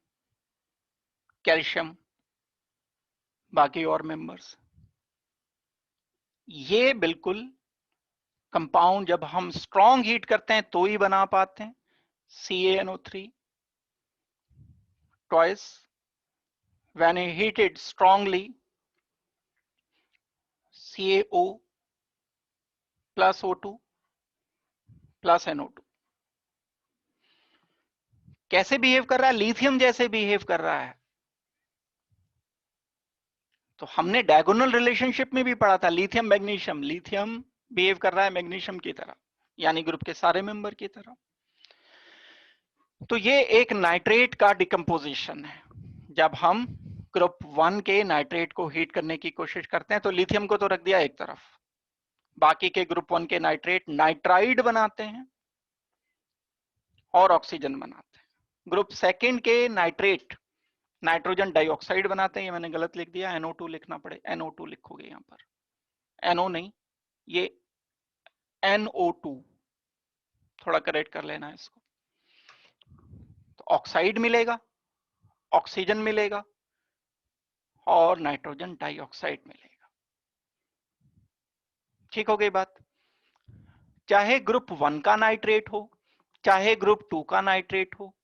कैल्शियम, बाकी और मेंबर्स। ये बिल्कुल कंपाउंड जब हम स्ट्रॉन्ग हीट करते हैं तो ही बना पाते हैं। CaNO3 twice when heated strongly, CaO plus O2 plus NO2। कैसे बिहेव कर रहा है? लिथियम जैसे बिहेव कर रहा है। तो हमने डायगोनल रिलेशनशिप में भी पढ़ा था, लिथियम मैग्नीशियम, लिथियम बिहेव कर रहा है मैग्नीशियम की तरह, यानी ग्रुप के सारे मेंबर की तरह। तो ये एक नाइट्रेट का डिकम्पोजिशन है। जब हम ग्रुप 1 के नाइट्रेट को हीट करने की कोशिश करते हैं तो लिथियम को तो रख दिया एक तरफ, बाकी के ग्रुप 1 के नाइट्रेट नाइट्राइड बनाते हैं और ऑक्सीजन बनाते हैं। ग्रुप सेकंड के नाइट्रेट नाइट्रोजन डाइऑक्साइड बनाते हैं। ये मैंने गलत लिख दिया, NO2 लिखना पड़े, NO2 लिखोगे यहां पर, NO नहीं, ये NO2, थोड़ा करेक्ट कर लेना इसको। तो ऑक्साइड मिलेगा, ऑक्सीजन मिलेगा और नाइट्रोजन डाइऑक्साइड मिलेगा। ठीक हो गई बात? चाहे ग्रुप 1 का नाइट्रेट हो, चाहे ग्रुप 2 का नाइट्रेट हो,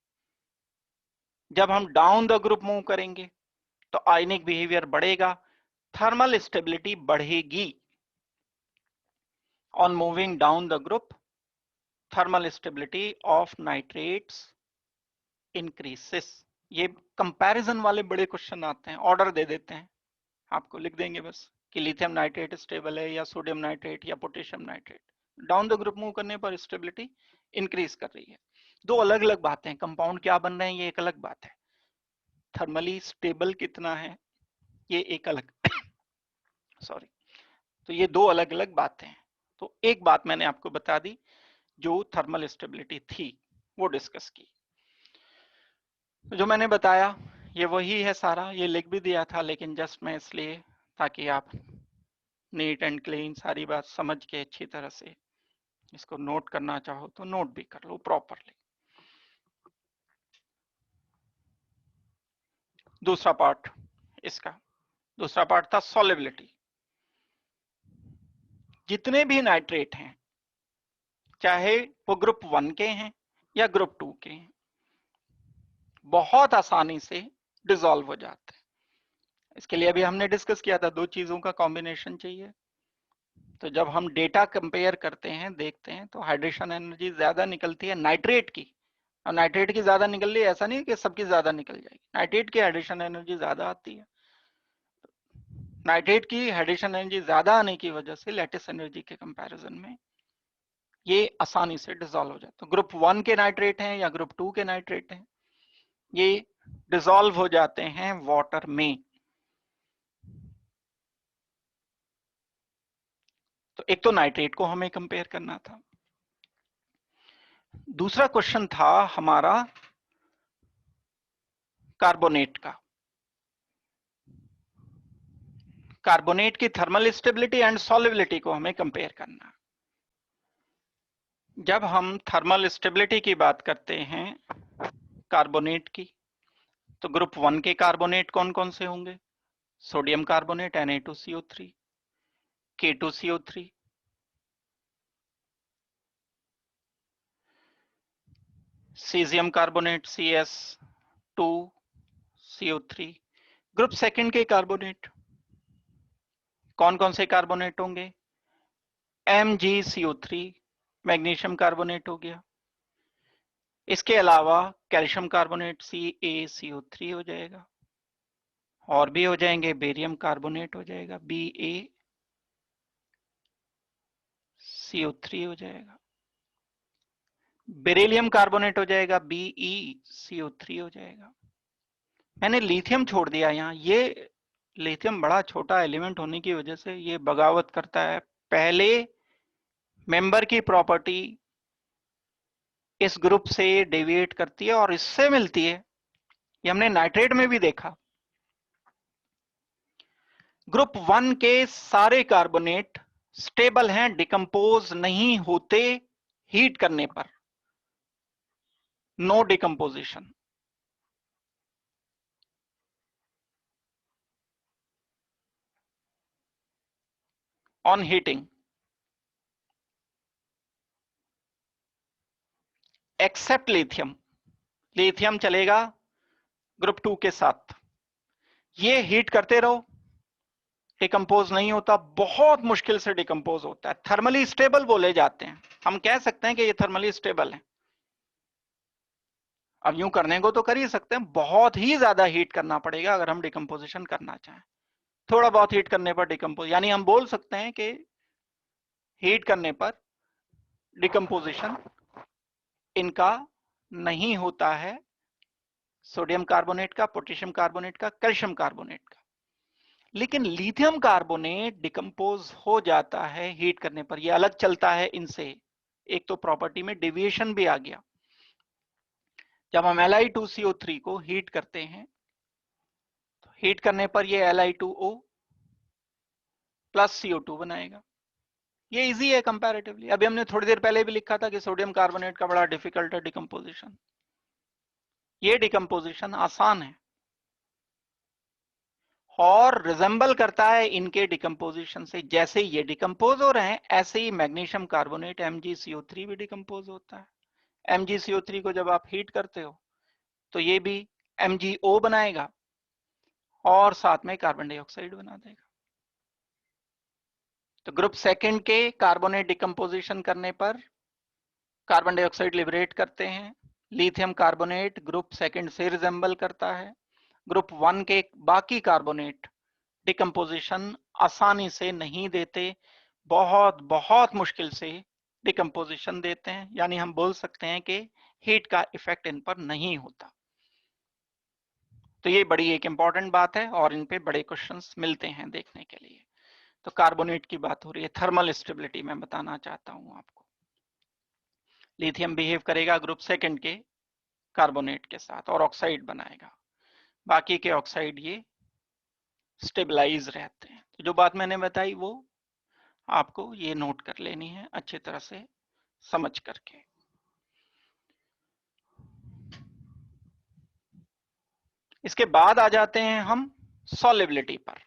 जब हम डाउन द ग्रुप मूव करेंगे तो आयनिक बिहेवियर बढ़ेगा, थर्मल स्टेबिलिटी बढ़ेगी। On moving down the group, thermal stability of nitrates increases. ये कंपैरिजन वाले बड़े क्वेश्चन आते हैं, ऑर्डर दे देते हैं आपको, लिख देंगे बस कि लिथियम नाइट्रेट स्टेबल है या सोडियम नाइट्रेट या potassium nitrate. Down the group move करने पर स्टेबिलिटी इंक्रीज कर रही है। दो अलग अलग बातें हैं, कंपाउंड क्या बन रहे हैं ये एक अलग बात है, थर्मली स्टेबल कितना है ये एक अलग सॉरी। तो ये दो अलग अलग बातें हैं। तो एक बात मैंने आपको बता दी, जो थर्मल स्टेबिलिटी थी वो डिस्कस की। तो जो मैंने बताया ये वही है सारा, ये लिख भी दिया था लेकिन जस्ट मैं इसलिए ताकि आप नीट एंड क्लीन सारी बात समझ के अच्छी तरह से इसको नोट करना चाहो तो नोट भी कर लो प्रॉपरली। दूसरा पार्ट इसका, दूसरा पार्ट था सॉल्युबिलिटी। जितने भी नाइट्रेट हैं, चाहे वो ग्रुप 1 के हैं या ग्रुप 2 के हैं, बहुत आसानी से डिसॉल्व हो जाते हैं। इसके लिए अभी हमने डिस्कस किया था, दो चीजों का कॉम्बिनेशन चाहिए। तो जब हम डेटा कंपेयर करते हैं, देखते हैं, तो हाइड्रेशन एनर्जी ज्यादा निकलती है नाइट्रेट की, और नाइट्रेट की ज्यादा निकल रही है ऐसा नहीं कि सबकी ज्यादा निकल जाएगी, नाइट्रेट की हाइड्रेशन एनर्जी ज्यादा आती है। नाइट्रेट की हाइड्रेशन एनर्जी ज्यादा आने की वजह से लैटिस एनर्जी के कंपैरिजन में ये आसानी से डिसॉल्व हो जाता है। ग्रुप 1 के नाइट्रेट हैं या ग्रुप 2 के नाइट्रेट हैं, ये डिसॉल्व हो जाते हैं वाटर में। तो एक तो नाइट्रेट को हमें कंपेयर करना था। दूसरा क्वेश्चन था हमारा कार्बोनेट का। कार्बोनेट की थर्मल स्टेबिलिटी एंड सॉल्युबिलिटी को हमें कंपेयर करना। जब हम थर्मल स्टेबिलिटी की बात करते हैं कार्बोनेट की, तो ग्रुप 1 के कार्बोनेट कौन कौन से होंगे? Sodium carbonate Na2CO3, K2CO3, caesium carbonate CS2, CO3। Group second के कार्बोनेट कौन कौन से कार्बोनेट होंगे? MgCO3 मैग्नीशियम कार्बोनेट हो गया। इसके अलावा कैल्शियम कार्बोनेट CaCO3 हो जाएगा, और भी हो जाएंगे, बेरियम कार्बोनेट हो जाएगा BaCO3 हो जाएगा, बेरिलियम कार्बोनेट हो जाएगा BeCO3 हो जाएगा। मैंने लिथियम छोड़ दिया यहाँ, ये लिथियम बड़ा छोटा एलिमेंट होने की वजह से ये बगावत करता है, पहले मेंबर की प्रॉपर्टी इस ग्रुप से डेविएट करती है और इससे मिलती है। ये हमने नाइट्रेट में भी देखा। ग्रुप 1 के सारे कार्बोनेट स्टेबल हैं, डिकम्पोज नहीं होते हीट करने पर, no decomposition. On heating, except lithium. Lithium चलेगा ग्रुप 2 के साथ, ये हीट करते रहो, डिकम्पोज नहीं होता, बहुत मुश्किल से डिकम्पोज होता है, थर्मली स्टेबल बोले जाते हैं। हम कह सकते हैं कि ये थर्मली स्टेबल है। अब यूं करने को तो कर ही सकते हैं, बहुत ही ज्यादा हीट करना पड़ेगा अगर हम डिकम्पोजिशन करना चाहें। थोड़ा बहुत हीट करने पर डिकम्पोज, यानी हम बोल सकते हैं कि हीट करने पर डिकम्पोजिशन इनका नहीं होता है, सोडियम कार्बोनेट का, पोटेशियम कार्बोनेट का, कैल्शियम कार्बोनेट का। लेकिन लिथियम कार्बोनेट डिकम्पोज हो जाता है हीट करने पर, यह अलग चलता है इनसे। एक तो प्रॉपर्टी में डेविएशन भी आ गया। जब हम Li2CO3 को हीट करते हैं तो हीट करने पर यह Li2O प्लस CO2 बनाएगा। ये इजी है कंपैरेटिवली। अभी हमने थोड़ी देर पहले भी लिखा था कि सोडियम कार्बोनेट का बड़ा डिफिकल्ट है डिकम्पोजिशन। ये डिकम्पोजिशन आसान है और रिजेंबल करता है इनके डिकम्पोजिशन से। जैसे ये डिकम्पोज हो रहे हैं ऐसे ही मैग्नीशियम कार्बोनेट MgCO3 भी डिकम्पोज होता है। MgCO3 को जब आप हीट करते हो तो ये भी MgO बनाएगा और साथ में कार्बन डाइऑक्साइड बना देगा। तो ग्रुप सेकंड के कार्बोनेट डिकम्पोजिशन करने पर कार्बन डाइऑक्साइड लिबरेट करते हैं। लिथियम कार्बोनेट ग्रुप सेकंड से रिजेंबल करता है। ग्रुप 1 के बाकी कार्बोनेट डिकम्पोजिशन आसानी से नहीं देते, बहुत बहुत मुश्किल से डिकम्पोजिशन देते हैं, यानी हम बोल सकते हैं कि हीट का इफेक्ट इन पर नहीं होता। तो ये बड़ी एक इंपॉर्टेंट बात है और इन पे बड़े क्वेश्चंस मिलते हैं देखने के लिए। तो कार्बोनेट की बात हो रही है, थर्मल स्टेबिलिटी मैं बताना चाहता हूं आपको। लिथियम बिहेव करेगा ग्रुप सेकंड के कार्बोनेट के साथ और ऑक्साइड बनाएगा, बाकी के ऑक्साइड ये स्टेबलाइज रहते हैं। तो जो बात मैंने बताई वो आपको ये नोट कर लेनी है अच्छी तरह से समझ करके। इसके बाद आ जाते हैं हम सॉलिबिलिटी पर।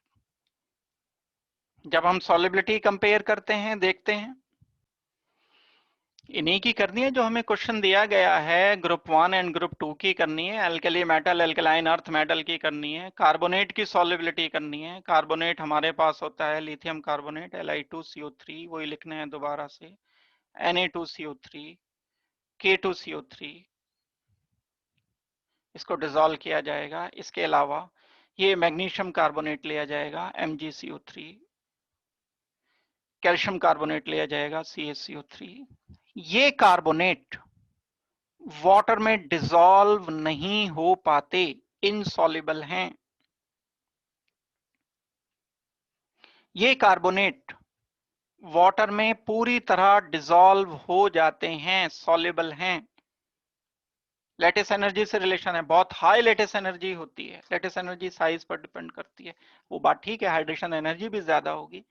जब हम सॉलिबिलिटी कंपेयर करते हैं, देखते हैं, इन्हीं की करनी है जो हमें क्वेश्चन दिया गया है। ग्रुप 1 एंड ग्रुप 2 की करनी है, alkali metal alkaline earth metal की करनी है, कार्बोनेट की सॉलिबिलिटी करनी है। कार्बोनेट हमारे पास होता है लिथियम कार्बोनेट Li2CO3, वही लिखने हैं दोबारा से, Na2CO3, K2CO3, इसको डिसॉल्व किया जाएगा। इसके अलावा ये मैग्नीशियम कार्बोनेट लिया जाएगा MgCO3, कैल्शियम कार्बोनेट लिया जाएगा CaCO3। ये कार्बोनेट वाटर में डिसॉल्व नहीं हो पाते, इनसॉल्युबल हैं। ये कार्बोनेट वाटर में पूरी तरह डिसॉल्व हो जाते हैं, सॉल्युबल हैं। लेटिस एनर्जी से रिलेशन है, बहुत हाई लेटिस एनर्जी होती है। लेटिस एनर्जी साइज पर डिपेंड करती है, वो बात ठीक है, हाइड्रेशन एनर्जी भी ज्यादा होगी,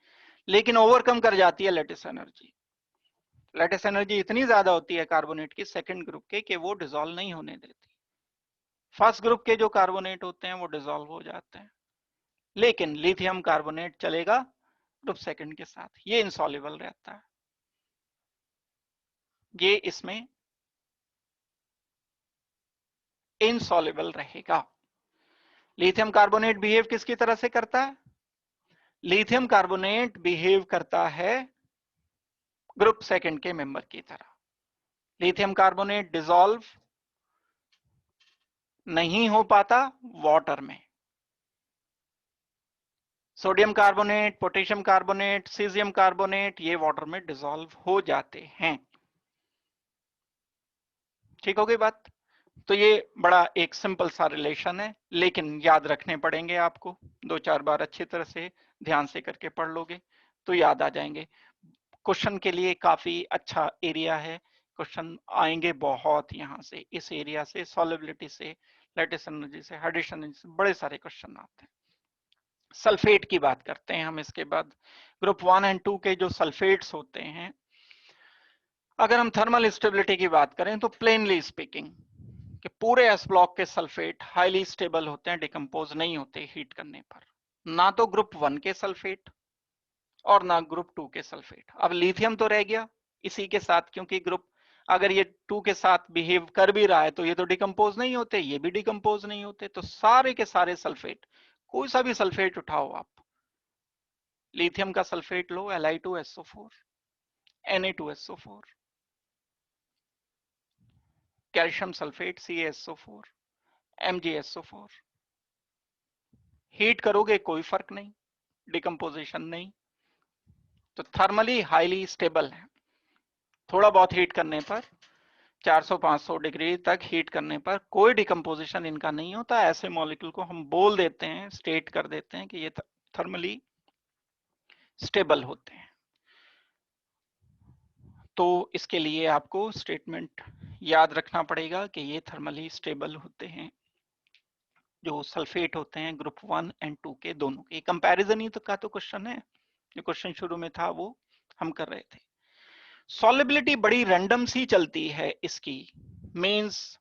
लेकिन ओवरकम कर जाती है लेटिस एनर्जी। लेटिस एनर्जी इतनी ज्यादा होती है कार्बोनेट की सेकंड ग्रुप के कि वो डिसॉल्व नहीं होने देती। फर्स्ट ग्रुप के जो कार्बोनेट होते हैं वो डिसॉल्व हो जाते हैं, लेकिन लिथियम कार्बोनेट चलेगा ग्रुप सेकंड के साथ, ये इनसॉल्युबल रहता है, ये इसमें इनसॉल्युबल रहेगा। लिथियम कार्बोनेट बिहेव किसकी तरह से करता है? लिथियम कार्बोनेट बिहेव करता है ग्रुप सेकंड के मेंबर की तरह। लिथियम कार्बोनेट डिसॉल्व नहीं हो पाता वाटर में। Sodium carbonate, potassium carbonate, caesium carbonate ये वाटर में डिसॉल्व हो जाते हैं। ठीक हो गई बात? तो ये बड़ा एक सिंपल सा रिलेशन है, लेकिन याद रखने पड़ेंगे आपको। 2-4 बार अच्छी तरह से ध्यान से करके पढ़ लोगे तो याद आ जाएंगे। क्वेश्चन के लिए काफी अच्छा एरिया है, क्वेश्चन आएंगे बहुत यहां से, इस एरिया से, सॉल्युबिलिटी से, लैटिस एनर्जी से, हाइड्रेशन एनर्जी से, बड़े सारे क्वेश्चन आते हैं। सल्फेट की बात करते हैं हम इसके बाद। ग्रुप 1 एंड 2 के जो सल्फेट्स होते हैं, अगर हम थर्मल स्टेबिलिटी की बात करें तो प्लेनली स्पीकिंग कि पूरे एस ब्लॉक के सल्फेट हाईली स्टेबल होते हैं, डिकम्पोज नहीं होते हीट करने पर। ना तो ग्रुप 1 के सल्फेट और ना ग्रुप 2 के सल्फेट। अब लिथियम तो रह गया इसी के साथ, क्योंकि ग्रुप अगर ये 2 के साथ बिहेव कर भी रहा है तो ये तो डिकम्पोज नहीं होते, ये भी डिकम्पोज नहीं होते। तो सारे के सारे सल्फेट, कोई सा भी सल्फेट उठाओ आप, लिथियम का सल्फेट लो, Li2SO4, Na2SO4, calcium sulphate CaSO4, MgSO4, heat करोगे कोई फर्क नहीं, डिकम्पोजिशन नहीं। तो थर्मली हाईली स्टेबल है। थोड़ा बहुत हीट करने पर 400-500 डिग्री तक हीट करने पर कोई डिकम्पोजिशन इनका नहीं होता। ऐसे मॉलिक्यूल को हम बोल देते हैं, स्टेट कर देते हैं कि ये थर्मली स्टेबल होते हैं। तो इसके लिए आपको स्टेटमेंट याद रखना पड़ेगा कि ये थर्मली स्टेबल होते हैं जो सल्फेट होते हैं ग्रुप 1 एंड 2 के दोनों के। कंपैरिजन ही तो का तो क्वेश्चन है, जो क्वेश्चन शुरू में था वो हम कर रहे थे। सॉलिबिलिटी बड़ी रैंडम सी चलती है इसकी। मींस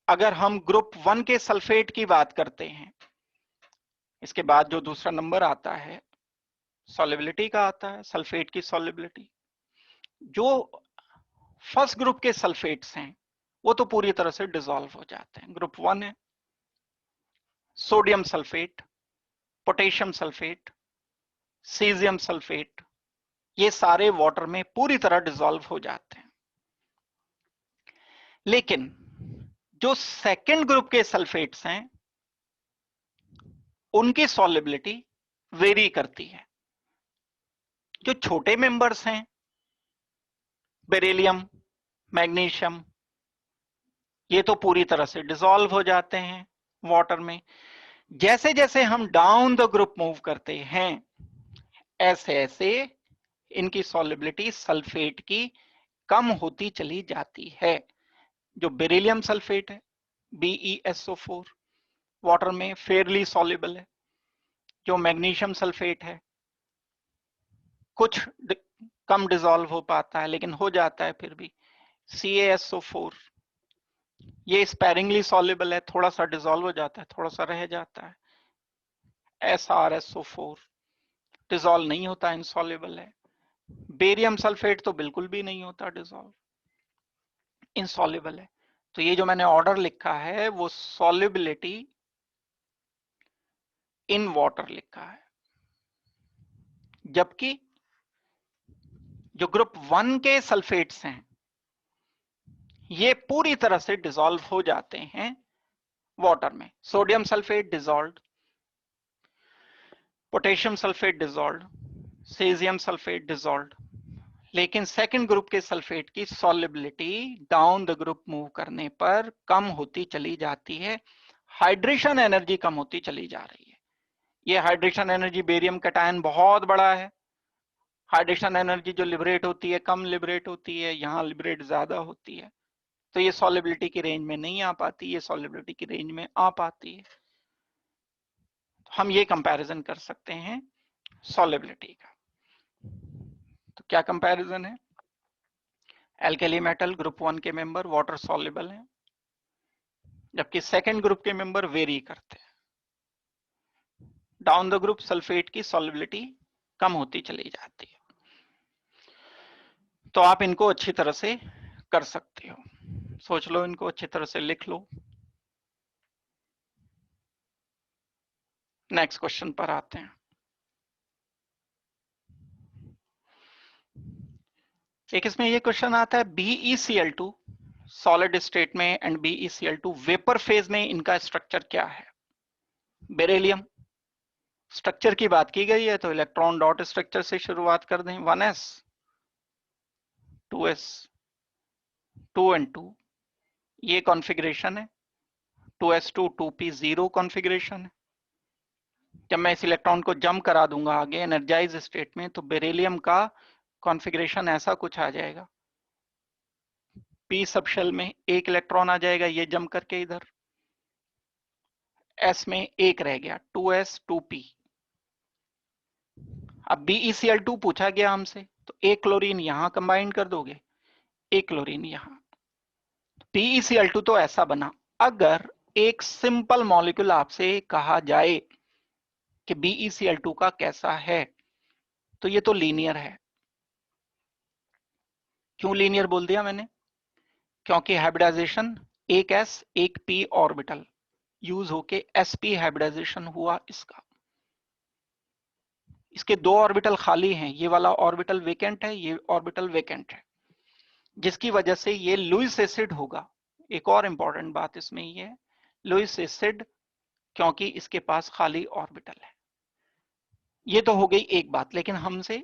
अगर हम ग्रुप 1 के सल्फेट की बात करते हैं, इसके बाद जो दूसरा नंबर आता है सॉलिबिलिटी का आता है, सल्फेट की सॉलिबिलिटी। जो फर्स्ट ग्रुप के सल्फेट्स हैं वो तो पूरी तरह से डिसॉल्व हो जाते हैं। ग्रुप 1 है sodium sulphate, potassium sulphate, caesium sulphate, ये सारे वाटर में पूरी तरह डिसॉल्व हो जाते हैं। लेकिन जो सेकेंड ग्रुप के सल्फेट्स हैं उनकी सॉलिबिलिटी वेरी करती है। जो छोटे मेंबर्स हैं बेरिलियम, मैग्नीशियम, ये तो पूरी तरह से डिसॉल्व हो जाते हैं वाटर में। जैसे जैसे हम डाउन द ग्रुप मूव करते हैं ऐसे ऐसे इनकी सॉलिबिलिटी सल्फेट की कम होती चली जाती है। जो बेरिलियम सल्फेट है BeSO4 वाटर में फेयरली सॉल्युबल है। जो मैग्नीशियम सल्फेट है कुछ कम डिसॉल्व हो पाता है लेकिन हो जाता है फिर भी। CaSO4 ये स्पेरिंगली सॉल्युबल है, थोड़ा सा डिसॉल्व हो जाता है, थोड़ा सा रह जाता है। SrSO4 डिसॉल्व नहीं होता, इनसॉल्युबल है। बेरियम सल्फेट तो बिल्कुल भी नहीं होता डिसॉल्व, इनसॉल्युबल है। तो ये जो मैंने ऑर्डर लिखा है वो सॉल्युबिलिटी इन वाटर लिखा है। जबकि जो ग्रुप 1 के सल्फेट्स हैं ये पूरी तरह से डिसॉल्व हो जाते हैं वाटर में। Sodium sulphate dissolve, potassium sulphate dissolve, caesium sulphate dissolve. लेकिन सेकंड ग्रुप के सल्फेट की solubility down the group move करने पर कम होती चली जाती है, हाइड्रेशन एनर्जी कम होती चली जा रही है। ये हाइड्रेशन एनर्जी बेरियम कैटायन बहुत बड़ा है, हाइड्रेशन एनर्जी जो लिबरेट होती है कम लिबरेट होती है, यहाँ लिबरेट ज्यादा होती है। तो ये सॉल्युबिलिटी की रेंज में नहीं आ पाती, ये सॉल्युबिलिटी की रेंज में आ पाती है। हम ये कंपैरिजन कर सकते हैं सॉल्युबिलिटी का। तो क्या कंपैरिजन है? एल्कली मेटल ग्रुप 1 के मेंबर वाटर सॉल्युबल हैं, जबकि सेकंड ग्रुप के मेंबर वेरी करते हैं। डाउन द ग्रुप सल्फेट की सॉल्युबिलिटी कम होती चली जाती है। तो आप इनको अच्छी तरह से कर सकते हो, सोच लो इनको अच्छी तरह से लिख लो। नेक्स्ट क्वेश्चन पर आते हैं। एक इसमें ये क्वेश्चन आता है BeCl2 सॉलिड स्टेट में एंड BeCl2 वेपर फेज में इनका स्ट्रक्चर क्या है। बेरिलियम स्ट्रक्चर की बात की गई है तो इलेक्ट्रॉन डॉट स्ट्रक्चर से शुरुआत कर दें, 1s 2s 2 and 2 ये कॉन्फ़िगरेशन है, 2s2 2p 0 कॉन्फ़िगरेशन है। जब मैं इस इलेक्ट्रॉन को जंप करा दूंगा आगे एनर्जाइज स्टेट में तो बेरिलियम का कॉन्फ़िगरेशन ऐसा कुछ आ जाएगा, p सब शेल में एक इलेक्ट्रॉन आ जाएगा ये जंप करके इधर, s में एक रह गया 2s 2p। अब BeCl2 पूछा गया हमसे तो एक क्लोरीन यहां कंबाइन कर दोगे, एक क्लोरीन यहां, BeCl2 तो ऐसा बना। अगर एक सिंपल मॉलिक्यूल आपसे कहा जाए कि BeCl2 का कैसा है तो ये तो लीनियर है। क्यों लीनियर बोल दिया मैंने? क्योंकि हाइब्रिडाइजेशन एक s एक p ऑर्बिटल यूज होके sp हाइब्रिडाइजेशन हुआ इसका। इसके दो ऑर्बिटल खाली हैं, ये वाला ऑर्बिटल वेकेंट है, ये ऑर्बिटल वेकेंट है, जिसकी वजह से ये लुईस एसिड होगा। एक और इंपॉर्टेंट बात इसमें ये है, लुईस एसिड क्योंकि इसके पास खाली ऑर्बिटल है। ये तो हो गई एक बात, लेकिन हमसे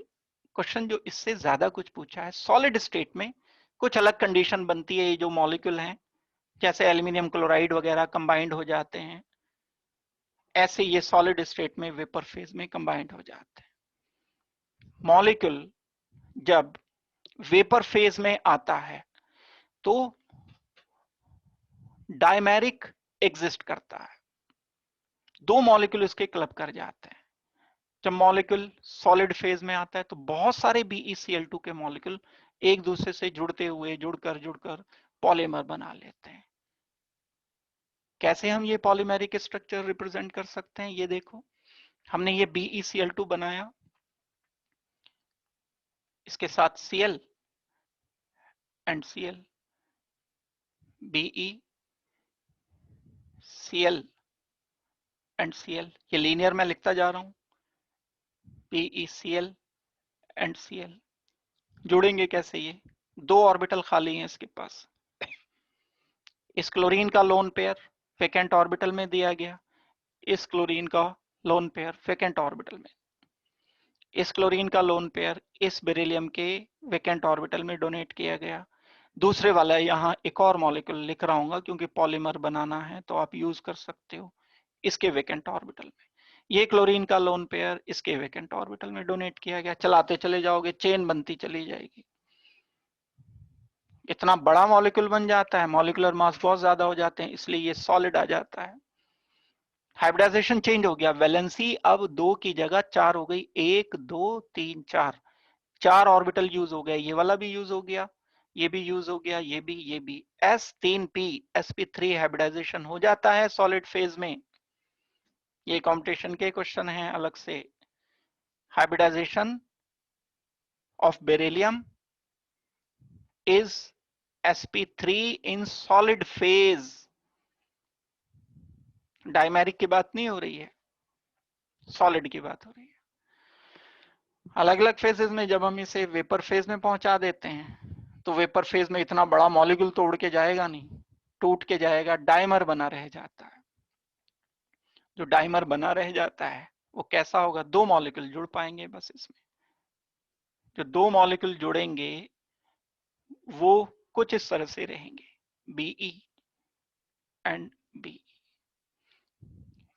क्वेश्चन जो इससे ज्यादा कुछ पूछा है, सॉलिड स्टेट में कुछ अलग कंडीशन बनती है, ये जो मॉलिक्यूल हैं जैसे एल्यूमिनियम क्लोराइड वगैरह कंबाइंड हो जाते हैं, ऐसे ये सॉलिड स्टेट में वेपर फेज में कंबाइंड हो जाते हैं। मॉलिक्यूल जब वेपर फेज में आता है तो डायमेरिक एग्जिस्ट करता है, दो मॉलिक्यूल इसके क्लब कर जाते हैं। जब मॉलिक्यूल सॉलिड फेज में आता है तो बहुत सारे BeCl2 के मॉलिक्यूल एक दूसरे से जुड़ते हुए जुड़कर पॉलीमर बना लेते हैं। कैसे हम ये पॉलीमेरिक स्ट्रक्चर रिप्रेजेंट कर सकते हैं, ये देखो हमने ये BeCl2 बनाया, इसके साथ Cl and Cl, BeCl and Cl, ये लीनियर में लिखता जा रहा हूं, BeCl एंड Cl। जुड़ेंगे कैसे? ये दो ऑर्बिटल खाली हैं इसके पास, इस क्लोरीन का लोन पेयर वेकेंट ऑर्बिटल में दिया गया, इस क्लोरीन का लोन पेयर वेकेंट ऑर्बिटल में, इस क्लोरीन का लोन पेयर इस बेरिलियम के वेकेंट ऑर्बिटल में डोनेट किया गया। दूसरे वाला यहाँ एक और मॉलिक्यूल लिख रहा हूँ क्योंकि पॉलीमर बनाना है तो आप यूज कर सकते हो, इसके वेकेंट ऑर्बिटल में ये क्लोरीन का लोन पेयर इसके वेकेंट ऑर्बिटल में डोनेट किया गया। चलाते चले जाओगे चेन बनती चली जाएगी, इतना बड़ा मॉलिक्यूल बन जाता है, मॉलिक्यूलर मास बहुत ज्यादा हो जाते हैं इसलिए ये सॉलिड आ जाता है। हाइब्रिडाइजेशन चेंज हो गया, वैलेंसी अब 2 की जगह 4 हो गई, 1 2 3 4, 4 ऑर्बिटल यूज हो गया, ये वाला भी यूज हो गया, ये भी यूज हो गया, ये भी S3p sp3 हाइब्रिडाइजेशन हो जाता है सॉलिड फेज में। ये कॉम्पिटिशन के क्वेश्चन हैं अलग से। Hybridization of beryllium is sp3 in solid phase। Dimeric की बात नहीं हो रही है, सॉलिड की बात हो रही है। अलग अलग फेजेस में जब हम इसे वेपर फेज में पहुंचा देते हैं तो वेपर फेज में इतना बड़ा मॉलिक्यूल तोड़ के जाएगा नहीं, टूट के जाएगा, डायमर बना रह जाता है। जो डायमर बना रह जाता है वो कैसा होगा, दो मॉलिक्यूल जुड़ पाएंगे बस इसमें। जो दो मॉलिक्यूल जुड़ेंगे वो कुछ इस तरह से रहेंगे, Be एंड Be,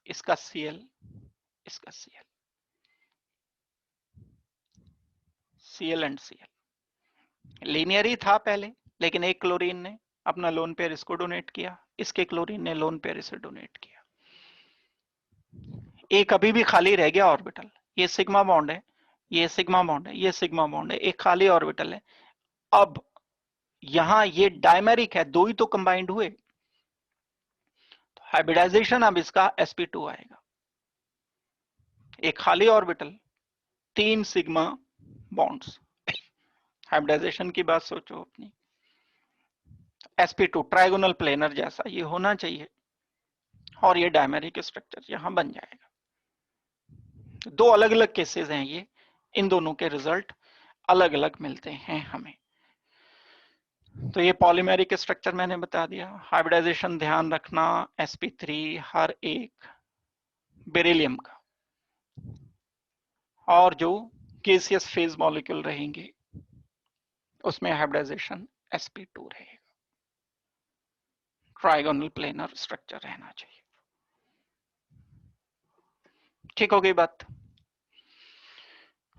इसका Cl इसका Cl, Cl and Cl। Linear ही था पहले, लेकिन एक क्लोरीन ने अपना लोन पेयर इसको डोनेट किया, इसके क्लोरीन ने लोन पेयर इसे डोनेट किया। एक अभी भी खाली रह गया ऑर्बिटल, ये सिग्मा बॉन्ड है, ये सिग्मा बॉन्ड है, ये सिग्मा बॉन्ड है, एक खाली ऑर्बिटल है। अब यहां ये डायमेरिक है, दो ही तो कंबाइंड हुए, तो हाइब्रिडाइजेशन अब इसका sp2 आएगा, एक खाली ऑर्बिटल, 3 सिग्मा बॉन्ड्स। हाइब्रिडाइजेशन की बात सोचो अपनी, sp2 ट्राइगोनल प्लेनर जैसा ये होना चाहिए और ये डायमेरिक स्ट्रक्चर यहां बन जाएगा। दो अलग अलग केसेस हैं ये, इन दोनों के रिजल्ट अलग अलग मिलते हैं हमें। तो ये पॉलीमेरिक स्ट्रक्चर मैंने बता दिया। हाइब्रिडाइजेशन ध्यान रखना sp3 हर एक बेरिलियम का, और जो गैसियस फेज मॉलिक्यूल रहेंगे उसमें हाइब्रिडाइजेशन sp2 रहेगा। ट्राइगोनल प्लेनर स्ट्रक्चर रहना चाहिए। ठीक हो गई बात?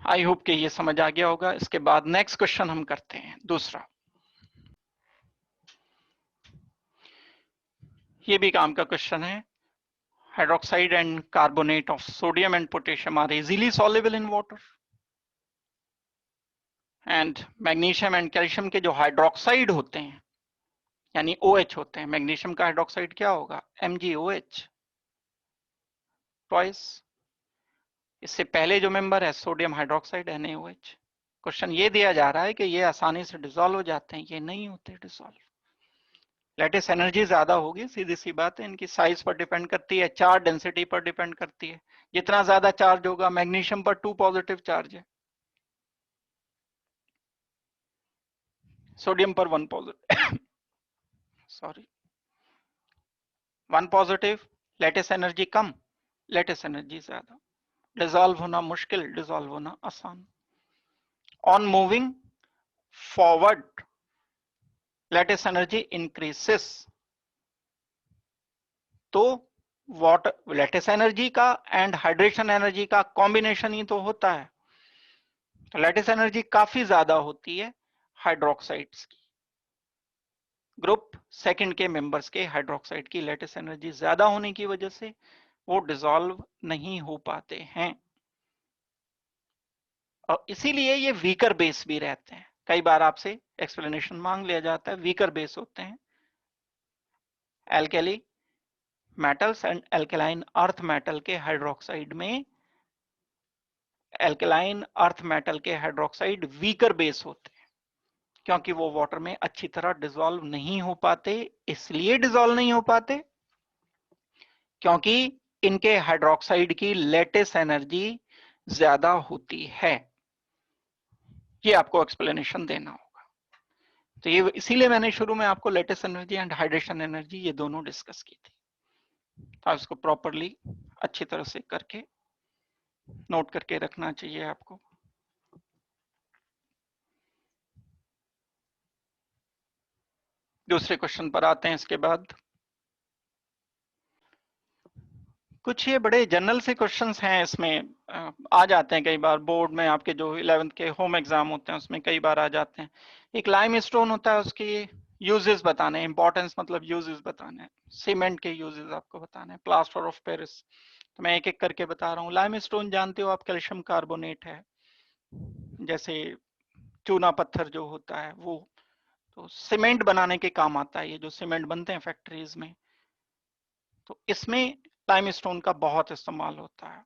आई होप कि ये समझ आ गया होगा। इसके बाद नेक्स्ट क्वेश्चन हम करते हैं दूसरा। ये भी काम का क्वेश्चन है। Hydroxide and carbonate of sodium and potassium are easily soluble in water, and magnesium and calcium के जो हाइड्रोक्साइड होते हैं यानी OH होते हैं, मैग्नीशियम का हाइड्रोक्साइड क्या होगा? MgOH twice. इससे पहले जो मेंबर है सोडियम हाइड्रोक्साइड NaOH। क्वेश्चन ये दिया जा रहा है कि ये आसानी से डिसॉल्व हो जाते हैं, ये नहीं होते डिसॉल्व। लैटिस एनर्जी ज्यादा होगी, सीधी सी बात है। इनकी साइज पर डिपेंड करती है, चार्ज डेंसिटी पर डिपेंड करती है। जितना ज्यादा चार्ज होगा, मैग्नीशियम पर 2 पॉजिटिव चार्ज है, सोडियम पर 1 positive sorry 1 positive. Lattice energy कम, लैटिस एनर्जी ज्यादा। डिसॉल्व होना मुश्किल, डिसॉल्व होना आसान। On moving forward lattice energy increases. तो वाटर लैटिस एनर्जी का एंड हाइड्रेशन एनर्जी का कॉम्बिनेशन ही तो होता है। तो लैटिस एनर्जी काफी ज्यादा होती है हाइड्रोक्साइड्स की। ग्रुप सेकंड के मेंबर्स के हाइड्रोक्साइड की लैटिस एनर्जी ज्यादा होने की वजह से वो डिसॉल्व नहीं हो पाते हैं, और इसीलिए ये वीकर बेस भी रहते हैं। कई बार आपसे एक्सप्लेनेशन मांग लिया जाता है, वीकर बेस होते हैं। Alkali metals and alkaline earth metal के हाइड्रोक्साइड में, एल्केलाइन अर्थ मेटल के हाइड्रोक्साइड वीकर बेस होते हैं, क्योंकि वो वाटर में अच्छी तरह डिसॉल्व नहीं हो पाते। इसलिए डिसॉल्व नहीं हो पाते क्योंकि इनके हाइड्रोक्साइड की लेटिस एनर्जी ज्यादा होती है। ये आपको एक्सप्लेनेशन देना होगा। तो ये इसीलिए मैंने शुरू में आपको lattice energy and hydration energy ये दोनों डिस्कस की थी। तो इसको प्रॉपरली अच्छी तरह से करके नोट करके रखना चाहिए आपको। दूसरे क्वेश्चन पर आते हैं। इसके बाद कुछ ये बड़े जनरल से क्वेश्चंस हैं, इसमें आ जाते हैं कई बार बोर्ड में। आपके जो 11th के होम एग्जाम होते हैं उसमें कई बार आ जाते हैं। एक लाइम स्टोन होता है, उसके यूजेस बताने, इंपॉर्टेंस मतलब यूजेस बताने हैं। सीमेंट के यूजेस आपको बताने हैं। प्लास्टर ऑफ पेरिस, तो मैं एक एक करके बता रहा हूँ। लाइम स्टोन जानते हो आप, कैल्शियम कार्बोनेट है, जैसे चूना पत्थर जो होता है वो, तो सीमेंट बनाने के काम आता है। ये जो सीमेंट बनते हैं फैक्ट्रीज में, तो इसमें लाइमस्टोन का बहुत इस्तेमाल होता है।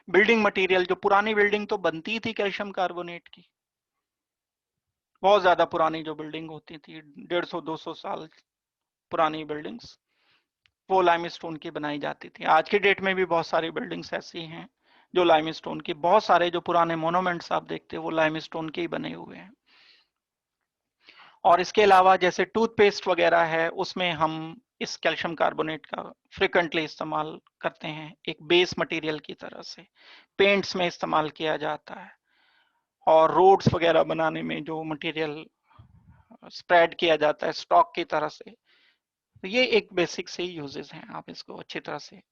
बिल्डिंग मटेरियल, जो पुरानी बिल्डिंग तो बनती थी कैल्शियम कार्बोनेट की, बहुत ज्यादा पुरानी जो बिल्डिंग होती थी 150-200 साल पुरानी बिल्डिंग्स, वो लाइमस्टोन की बनाई जाती थी। आज की डेट में भी बहुत सारी बिल्डिंग्स ऐसी हैं जो लाइमस्टोन की, बहुत सारे जो पुराने मोनूमेंट्स आप देखते हैं वो लाइमस्टोन के ही बने हुए हैं। और इसके अलावा जैसे टूथपेस्ट वगैरह है, उसमें हम इस कैल्शियम कार्बोनेट का फ्रिक्वेंटली इस्तेमाल करते हैं एक बेस मटेरियल की तरह से। पेंट्स में इस्तेमाल किया जाता है, और रोड्स वगैरह बनाने में जो मटेरियल स्प्रेड किया जाता है स्टॉक की तरह से। तो ये एक बेसिक से यूजेस हैं, आप इसको अच्छी तरह से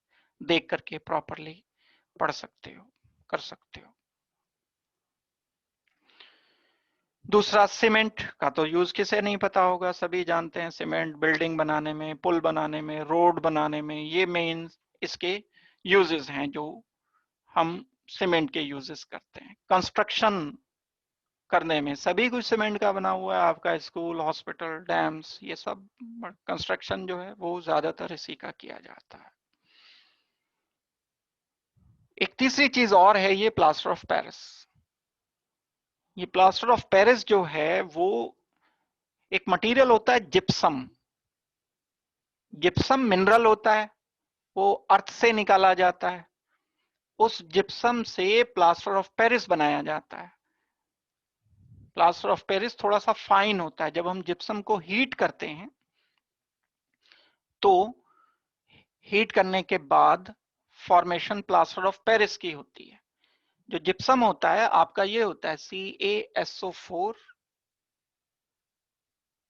देख करके प्रॉपरली पढ़ सकते हो, कर सकते हो। दूसरा, सीमेंट का तो यूज किसे नहीं पता होगा, सभी जानते हैं। सीमेंट बिल्डिंग बनाने में, पुल बनाने में, रोड बनाने में, ये मेन इसके यूजेस हैं जो हम सीमेंट के यूजेस करते हैं। कंस्ट्रक्शन करने में सभी कुछ सीमेंट का बना हुआ है। आपका स्कूल, हॉस्पिटल, डैम्स, ये सब कंस्ट्रक्शन जो है वो ज्यादातर इसी का किया जाता है। एक तीसरी चीज और है, ये प्लास्टर ऑफ पेरिस। ये प्लास्टर ऑफ पेरिस जो है वो एक मटेरियल होता है जिप्सम। जिप्सम मिनरल होता है, वो अर्थ से निकाला जाता है। उस जिप्सम से प्लास्टर ऑफ पेरिस बनाया जाता है। प्लास्टर ऑफ पेरिस थोड़ा सा फाइन होता है। जब हम जिप्सम को हीट करते हैं तो हीट करने के बाद फॉर्मेशन प्लास्टर ऑफ पेरिस की होती है। जो जिप्सम होता है आपका ये होता है CaSO4,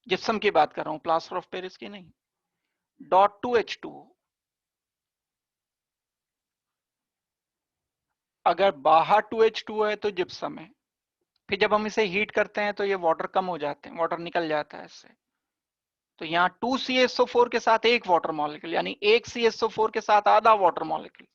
जिप्सम की बात कर रहा हूं, प्लास्टर ऑफ पेरिस की नहीं, .2H2O। अगर बाहर 2H2O है तो जिप्सम है। फिर जब हम इसे हीट करते हैं तो ये वाटर कम हो जाते हैं, वाटर निकल जाता है इससे। तो यहाँ 2CaSO4 के साथ एक वाटर मॉलिक्यूल, यानी एक CaSO4 के साथ आधा water molecule.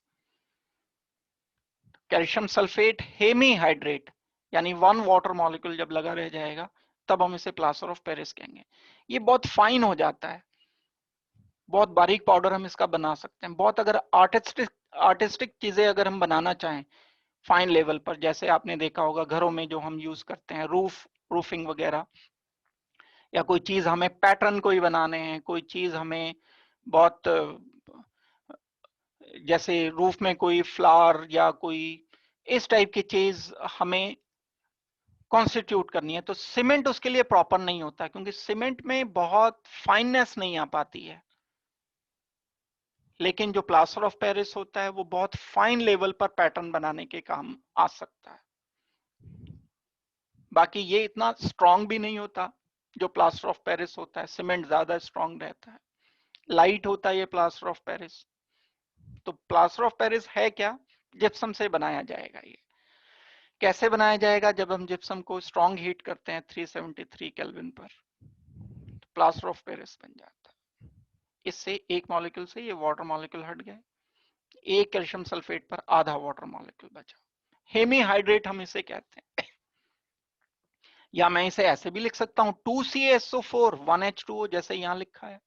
Calcium sulphate hemihydrate, यानी 1 वाटर मॉलिक्यूल जब लगा रह जाएगा तब हम इसे प्लास्टर ऑफ पेरिस कहेंगे। ये बहुत फाइन हो जाता है, बहुत बारीक पाउडर हम इसका बना सकते हैं। बहुत अगर आर्टिस्टिक चीजें अगर हम बनाना चाहें फाइन लेवल पर, जैसे आपने देखा होगा घरों में जो हम यूज करते हैं, रूफिंग वगैरह, या कोई चीज हमें पैटर्न कोई बनाने हैं, कोई चीज हमें बहुत जैसे रूफ में कोई फ्लावर या कोई इस टाइप की चीज हमें कॉन्स्टिट्यूट करनी है, तो सीमेंट उसके लिए प्रॉपर नहीं होता, क्योंकि सीमेंट में बहुत फाइननेस नहीं आ पाती है। लेकिन जो प्लास्टर ऑफ पेरिस होता है वो बहुत फाइन लेवल पर पैटर्न बनाने के काम आ सकता है। बाकी ये इतना स्ट्रांग भी नहीं होता जो प्लास्टर ऑफ पेरिस होता है, सीमेंट ज्यादा स्ट्रांग रहता है, लाइट होता है ये प्लास्टर ऑफ पेरिस। तो प्लास्टर ऑफ पेरिस है क्या? जिप्सम से बनाया जाएगा। ये कैसे बनाया जाएगा? जब हम जिप्सम को स्ट्रांग हीट करते हैं 373 केल्विन पर, तो प्लास्टर ऑफ पेरिस बन जाता है। इससे एक मॉलिक्यूल से ये वाटर मॉलिक्यूल हट गए, एक कैल्शियम सल्फेट पर आधा वाटर मॉलिक्यूल बचा। हेमीहाइड्रेट हम इसे कहते हैं। या मैं इसे ऐसे भी लिख सकता हूं 2CaSO4 1H2O, जैसे यहां लिखा है,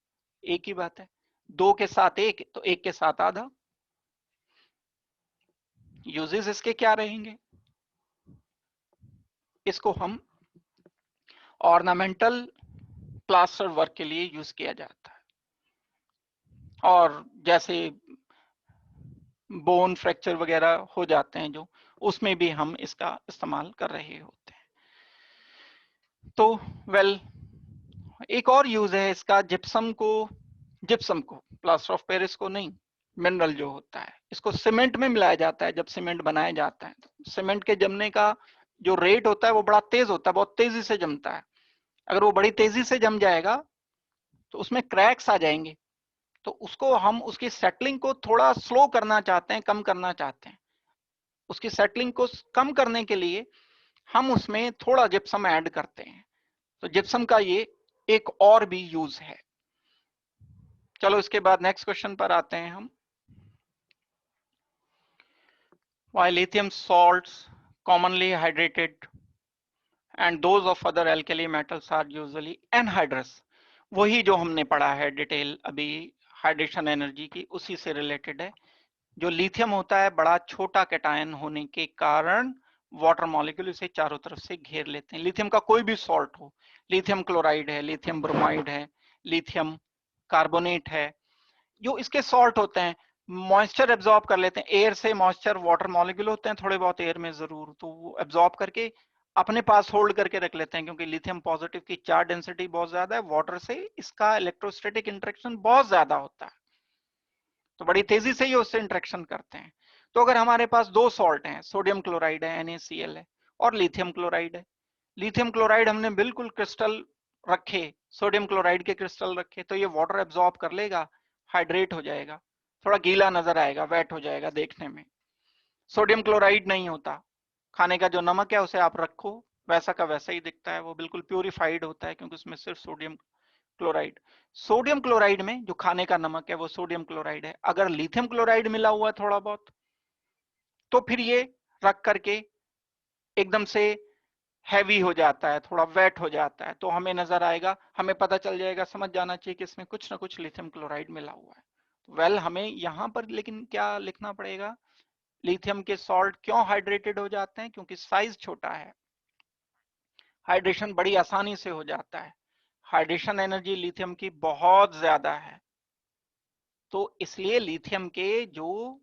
एक ही बात है। दो के साथ एक तो एक के साथ आधा। यूजेस इसके क्या रहेंगे? इसको हम ऑर्नामेंटल प्लास्टर वर्क के लिए यूज किया जाता है, और जैसे बोन फ्रैक्चर वगैरह हो जाते हैं जो, उसमें भी हम इसका इस्तेमाल कर रहे होते हैं। तो वेल, एक और यूज है इसका, जिप्सम को प्लास्टर ऑफ पेरिस को नहीं, मिनरल जो होता है इसको सीमेंट में मिलाया जाता है। जब सीमेंट बनाया जाता है तो सीमेंट के जमने का जो रेट होता है वो बड़ा तेज होता है, बहुत तेजी से जमता है। अगर वो बड़ी तेजी से जम जाएगा तो उसमें क्रैक्स आ जाएंगे, तो उसको हम उसकी सेटलिंग को थोड़ा स्लो करना चाहते हैं, कम करना चाहते हैं। उसकी सेटलिंग को कम करने के लिए हम उसमें थोड़ा जिप्सम ऐड करते हैं। तो जिप्सम का ये एक और भी यूज है। चलो इसके बाद नेक्स्ट क्वेश्चन पर आते हैं हम। Why lithium salts commonly hydrated and those of other alkali metals are usually anhydrous? वही जो हमने पढ़ा है डिटेल अभी हाइड्रेशन एनर्जी की, उसी से रिलेटेड है। जो लिथियम होता है बड़ा छोटा कैटायन होने के कारण वाटर मॉलिक्यूल इसे चारों तरफ से घेर लेते हैं। लिथियम का कोई भी सॉल्ट हो, लिथियम क्लोराइड है, लिथियम ब्रोमाइड है, लिथियम कार्बोनेट है, जो इसके सॉल्ट होते हैं मॉइस्चर एब्जॉर्ब कर लेते हैं। एयर से मॉइस्चर, वाटर मॉलिक्यूल होते हैं थोड़े बहुत एयर में जरूर, तो वो एब्जॉर्ब करके अपने पास होल्ड करके रख लेते हैं, क्योंकि लिथियम पॉजिटिव की चार्ज डेंसिटी बहुत ज्यादा है, वाटर से इसका इलेक्ट्रोस्टैटिक इंटरेक्शन बहुत ज्यादा होता है, तो बड़ी तेजी से ही उससे इंटरेक्शन करते हैं। तो अगर हमारे पास दो सॉल्ट हैं, सोडियम क्लोराइड है NaCl है, और लिथियम क्लोराइड है, लिथियम क्लोराइड हमने बिल्कुल क्रिस्टल रखे, सोडियम क्लोराइड के क्रिस्टल रखे, तो ये वाटर एब्जॉर्ब कर लेगा, हाइड्रेट हो जाएगा, थोड़ा गीला नजर आएगा, वेट हो जाएगा देखने में। सोडियम क्लोराइड नहीं होता, खाने का जो नमक है उसे आप रखो वैसा का वैसा ही दिखता है, वो बिल्कुल प्यूरिफाइड होता है, क्योंकि उसमें सिर्फ सोडियम क्लोराइड। सोडियम क्लोराइड में जो खाने का नमक है वो सोडियम क्लोराइड है। अगर लिथियम क्लोराइड मिला हुआ है थोड़ा बहुत, तो फिर ये रख करके एकदम से हैवी हो जाता है, थोड़ा वेट हो जाता है, तो हमें नजर आएगा, हमें पता चल जाएगा, समझ जाना चाहिए कि इसमें कुछ ना कुछ लिथियम क्लोराइड मिला हुआ है। वेल, हमें यहाँ पर लेकिन क्या लिखना पड़ेगा, लिथियम के सॉल्ट क्यों हाइड्रेटेड हो जाते हैं? क्योंकि साइज छोटा है, हाइड्रेशन बड़ी आसानी से हो जाता है, हाइड्रेशन एनर्जी लिथियम की बहुत ज्यादा है, तो इसलिए लिथियम के जो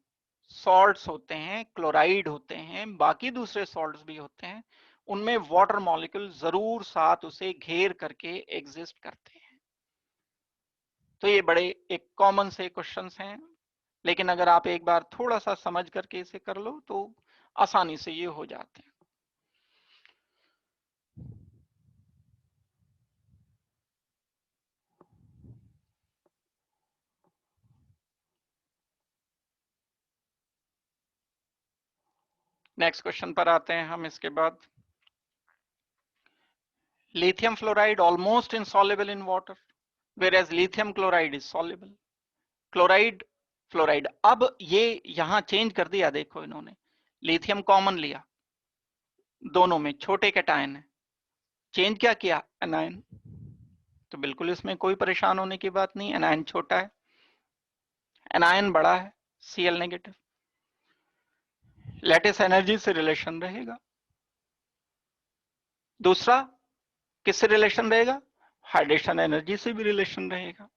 सॉल्ट्स होते हैं, क्लोराइड होते हैं, बाकी दूसरे सॉल्ट्स भी होते हैं, उनमें वाटर मॉलिक्यूल जरूर साथ उसे घेर करके एग्जिस्ट करते हैं। तो ये बड़े एक कॉमन से क्वेश्चंस हैं, लेकिन अगर आप एक बार थोड़ा सा समझ करके इसे कर लो तो आसानी से ये हो जाते हैं। नेक्स्ट क्वेश्चन पर आते हैं हम इसके बाद। Lithium fluoride almost insoluble in water whereas lithium chloride is soluble. Chloride fluoride, अब ये यहां चेंज कर दिया, देखो इन्होंने लिथियम कॉमन लिया, दोनों में छोटे कैटायन है, चेंज क्या किया, एनायन। तो बिल्कुल इसमें कोई परेशान होने की बात नहीं, एनायन छोटा है, एनायन बड़ा है, Cl नेगेटिव, लैटिस एनर्जी से रिलेशन रहेगा। दूसरा किससे रिलेशन रहेगा, हाइड्रेशन एनर्जी से भी रिलेशन रहेगा।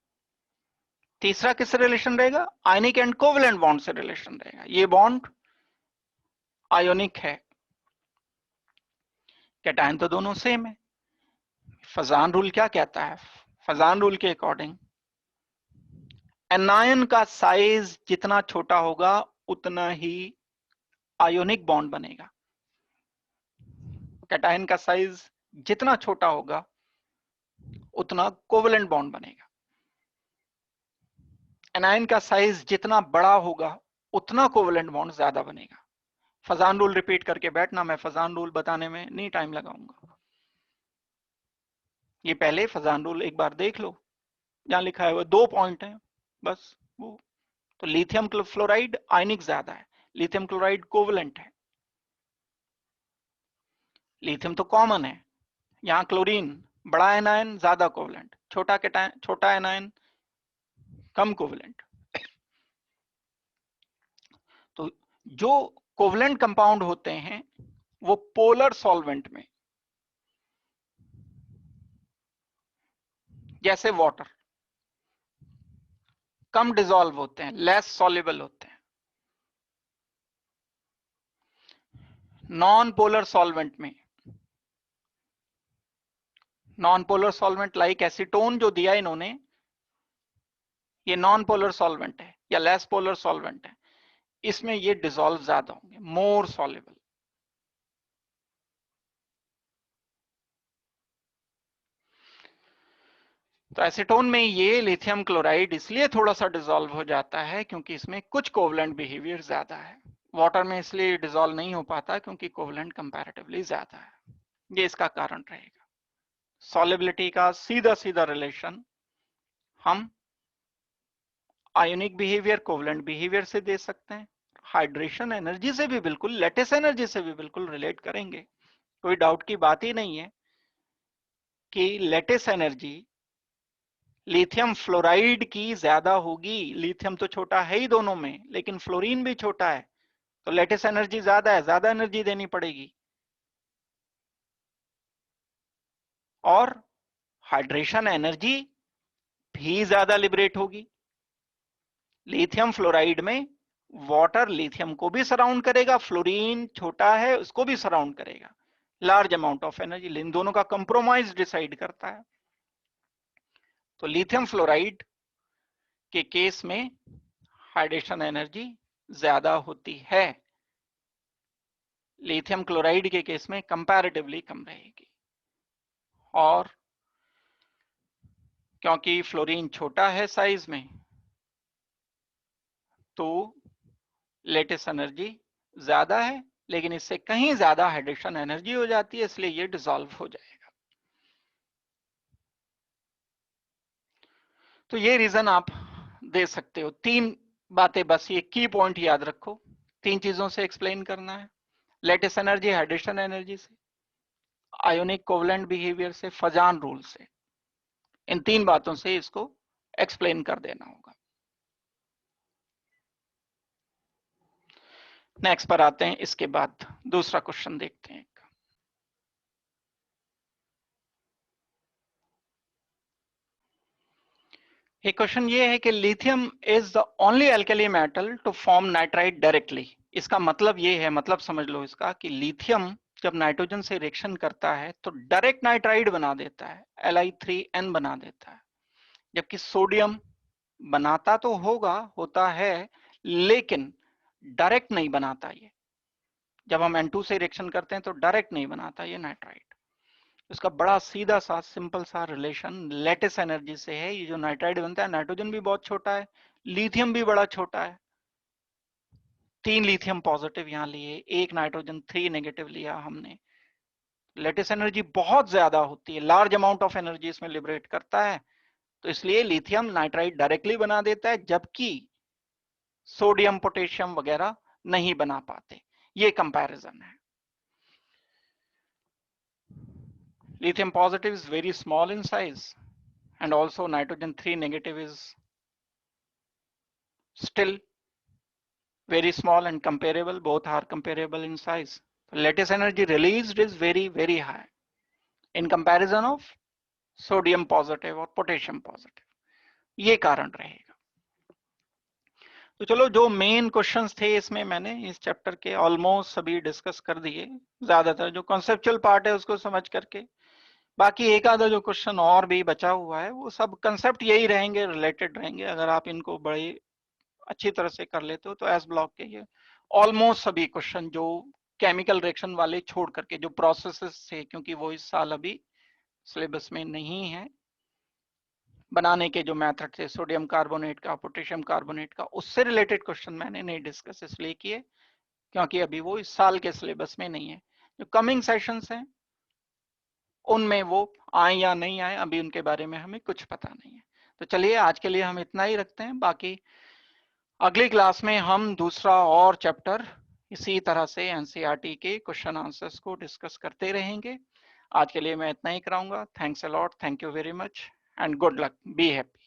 तीसरा किससे रिलेशन रहेगा, आयनिक एंड कोवेलेंट बॉन्ड से रिलेशन रहेगा। ये बॉन्ड आयोनिक है, कैटायन तो दोनों सेम है। फजान रूल क्या कहता है, फजान रूल के अकॉर्डिंग एनायन का साइज जितना छोटा होगा उतना ही आयोनिक बॉन्ड बनेगा, कैटायन का साइज जितना छोटा होगा उतना कोवेलेंट बॉन्ड बनेगा, एनायन का साइज जितना बड़ा होगा उतना कोवेलेंट बॉन्ड ज्यादा बनेगा। फजान रूल रिपीट करके बैठना, मैं फजान रूल बताने में नहीं टाइम लगाऊंगा, ये पहले फजान रूल एक बार देख लो, जहां लिखा है वो 2 पॉइंट है बस वो। तो लिथियम फ्लोराइड आयनिक ज्यादा है, लिथियम क्लोराइड कोवेलेंट है, लिथियम तो कॉमन है, यहाँ क्लोरीन बड़ा एनायन ज्यादा कोवेलेंट, छोटा कैटायन छोटा एनायन कम कोवेलेंट। तो जो कोवेलेंट कंपाउंड होते हैं वो पोलर सॉल्वेंट में, जैसे वाटर, कम डिसॉल्व होते हैं, लेस सॉल्युबल होते हैं। नॉन पोलर सॉल्वेंट में, non polar solvent like acetone जो दिया इन्होंने, ये नॉन पोलर सॉल्वेंट है या लेस पोलर सॉल्वेंट है, इसमें ये डिसॉल्व ज्यादा होंगे, मोर सॉल्युबल। तो एसीटोन में ये लिथियम क्लोराइड इसलिए थोड़ा सा डिसॉल्व हो जाता है क्योंकि इसमें कुछ कोवेलेंट बिहेवियर ज्यादा है, वाटर में इसलिए डिसॉल्व नहीं हो पाता क्योंकि कोवेलेंट कंपैरेटिवली ज्यादा है, ये इसका कारण रहेगा। सॉल्युबिलिटी का सीधा सीधा रिलेशन हम आयोनिक बिहेवियर कोवेलेंट बिहेवियर से दे सकते हैं, हाइड्रेशन एनर्जी से भी बिल्कुल, लैटिस एनर्जी से भी बिल्कुल रिलेट करेंगे, कोई डाउट की बात ही नहीं है कि लैटिस एनर्जी लिथियम फ्लोराइड की ज्यादा होगी। लिथियम तो छोटा है ही दोनों में, लेकिन फ्लोरीन भी छोटा है, तो लैटिस एनर्जी ज्यादा है, ज्यादा एनर्जी देनी पड़ेगी, और हाइड्रेशन एनर्जी भी ज्यादा लिबरेट होगी। लिथियम फ्लोराइड में वाटर लिथियम को भी सराउंड करेगा, फ्लोरीन छोटा है उसको भी सराउंड करेगा, लार्ज अमाउंट ऑफ एनर्जी, इन दोनों का कंप्रोमाइज डिसाइड करता है। तो लिथियम फ्लोराइड के केस में हाइड्रेशन एनर्जी ज्यादा होती है, लिथियम क्लोराइड के केस में कंपैरेटिवली कम रहेगी, और क्योंकि फ्लोरीन छोटा है साइज में तो लेटिस एनर्जी ज्यादा है, लेकिन इससे कहीं ज्यादा हाइड्रेशन एनर्जी हो जाती है, इसलिए ये डिसॉल्व हो जाएगा। तो ये रीजन आप दे सकते हो। 3 बातें बस, ये की पॉइंट याद रखो, 3 चीजों से एक्सप्लेन करना है, लेटिस एनर्जी, हाइड्रेशन एनर्जी से, आयोनिक कोवेलेंट बिहेवियर से, फजान रूल से, इन 3 बातों से इसको एक्सप्लेन कर देना होगा। नेक्स्ट पर आते हैं, इसके बाद दूसरा क्वेश्चन देखते हैं। एक क्वेश्चन ये है कि lithium is the only alkali metal to form nitrite directly. इसका मतलब ये है, मतलब समझ लो इसका, कि लिथियम जब नाइट्रोजन से रिएक्शन करता है तो डायरेक्ट नाइट्राइड बना देता है, Li3n बना देता है। जबकि सोडियम बनाता तो होता है, लेकिन डायरेक्ट नहीं बनाता। ये जब हम N2 से रिएक्शन करते हैं तो डायरेक्ट नहीं बनाता ये नाइट्राइड। इसका बड़ा सीधा सा सिंपल सा रिलेशन लेटिस एनर्जी से है। ये जो नाइट्राइड बनता है, नाइट्रोजन भी बहुत छोटा है, लिथियम भी बड़ा छोटा है। 3 लिथियम पॉजिटिव यहां लिए, 1 नाइट्रोजन 3 नेगेटिव लिया हमने। लेटिस एनर्जी बहुत ज्यादा होती है, लार्ज अमाउंट ऑफ एनर्जी इसमें लिबरेट करता है, तो इसलिए लिथियम नाइट्राइड डायरेक्टली बना देता है, जबकि सोडियम पोटेशियम वगैरह नहीं बना पाते। ये कंपैरिजन है। Lithium positive is very small in size, and also nitrogen 3 negative is still very small and comparable. Both are comparable in size. Lattice energy released is very, very high in comparison of sodium positive और potassium positive. ये कारण रहेगा। तो चलो, जो main questions थे इसमें मैंने इस चैप्टर के ऑलमोस्ट सभी डिस्कस कर दिए। ज्यादातर जो कॉन्सेप्चुअल पार्ट है उसको समझ करके, बाकी एक आधा जो क्वेश्चन और भी बचा हुआ है वो सब कंसेप्ट यही रहेंगे, रिलेटेड रहेंगे। अगर आप इनको बड़े अच्छी तरह से कर लेते हो तो एस ब्लॉक के ये ऑलमोस्ट सभी क्वेश्चन जो केमिकल रिएक्शन वाले छोड़ करके, जो प्रोसेसेस थे, क्योंकि वो इस साल अभी सिलेबस में नहीं है, बनाने के जो मेथड थे सोडियम कार्बोनेट का, पोटेशियम कार्बोनेट का, उससे रिलेटेड क्वेश्चन मैंने नहीं डिस्कस इसलिए किए क्योंकि अभी वो इस साल के सिलेबस में नहीं है। जो कमिंग सेशंस हैं उनमें वो आए या नहीं आए, अभी उनके बारे में हमें कुछ पता नहीं है। तो चलिए, आज के लिए हम इतना ही रखते हैं। बाकी अगली क्लास में हम दूसरा और चैप्टर इसी तरह से एनसीईआरटी के क्वेश्चन आंसर्स को डिस्कस करते रहेंगे। आज के लिए मैं इतना ही कराऊंगा। Thanks a lot, thank you very much and good luck, be happy.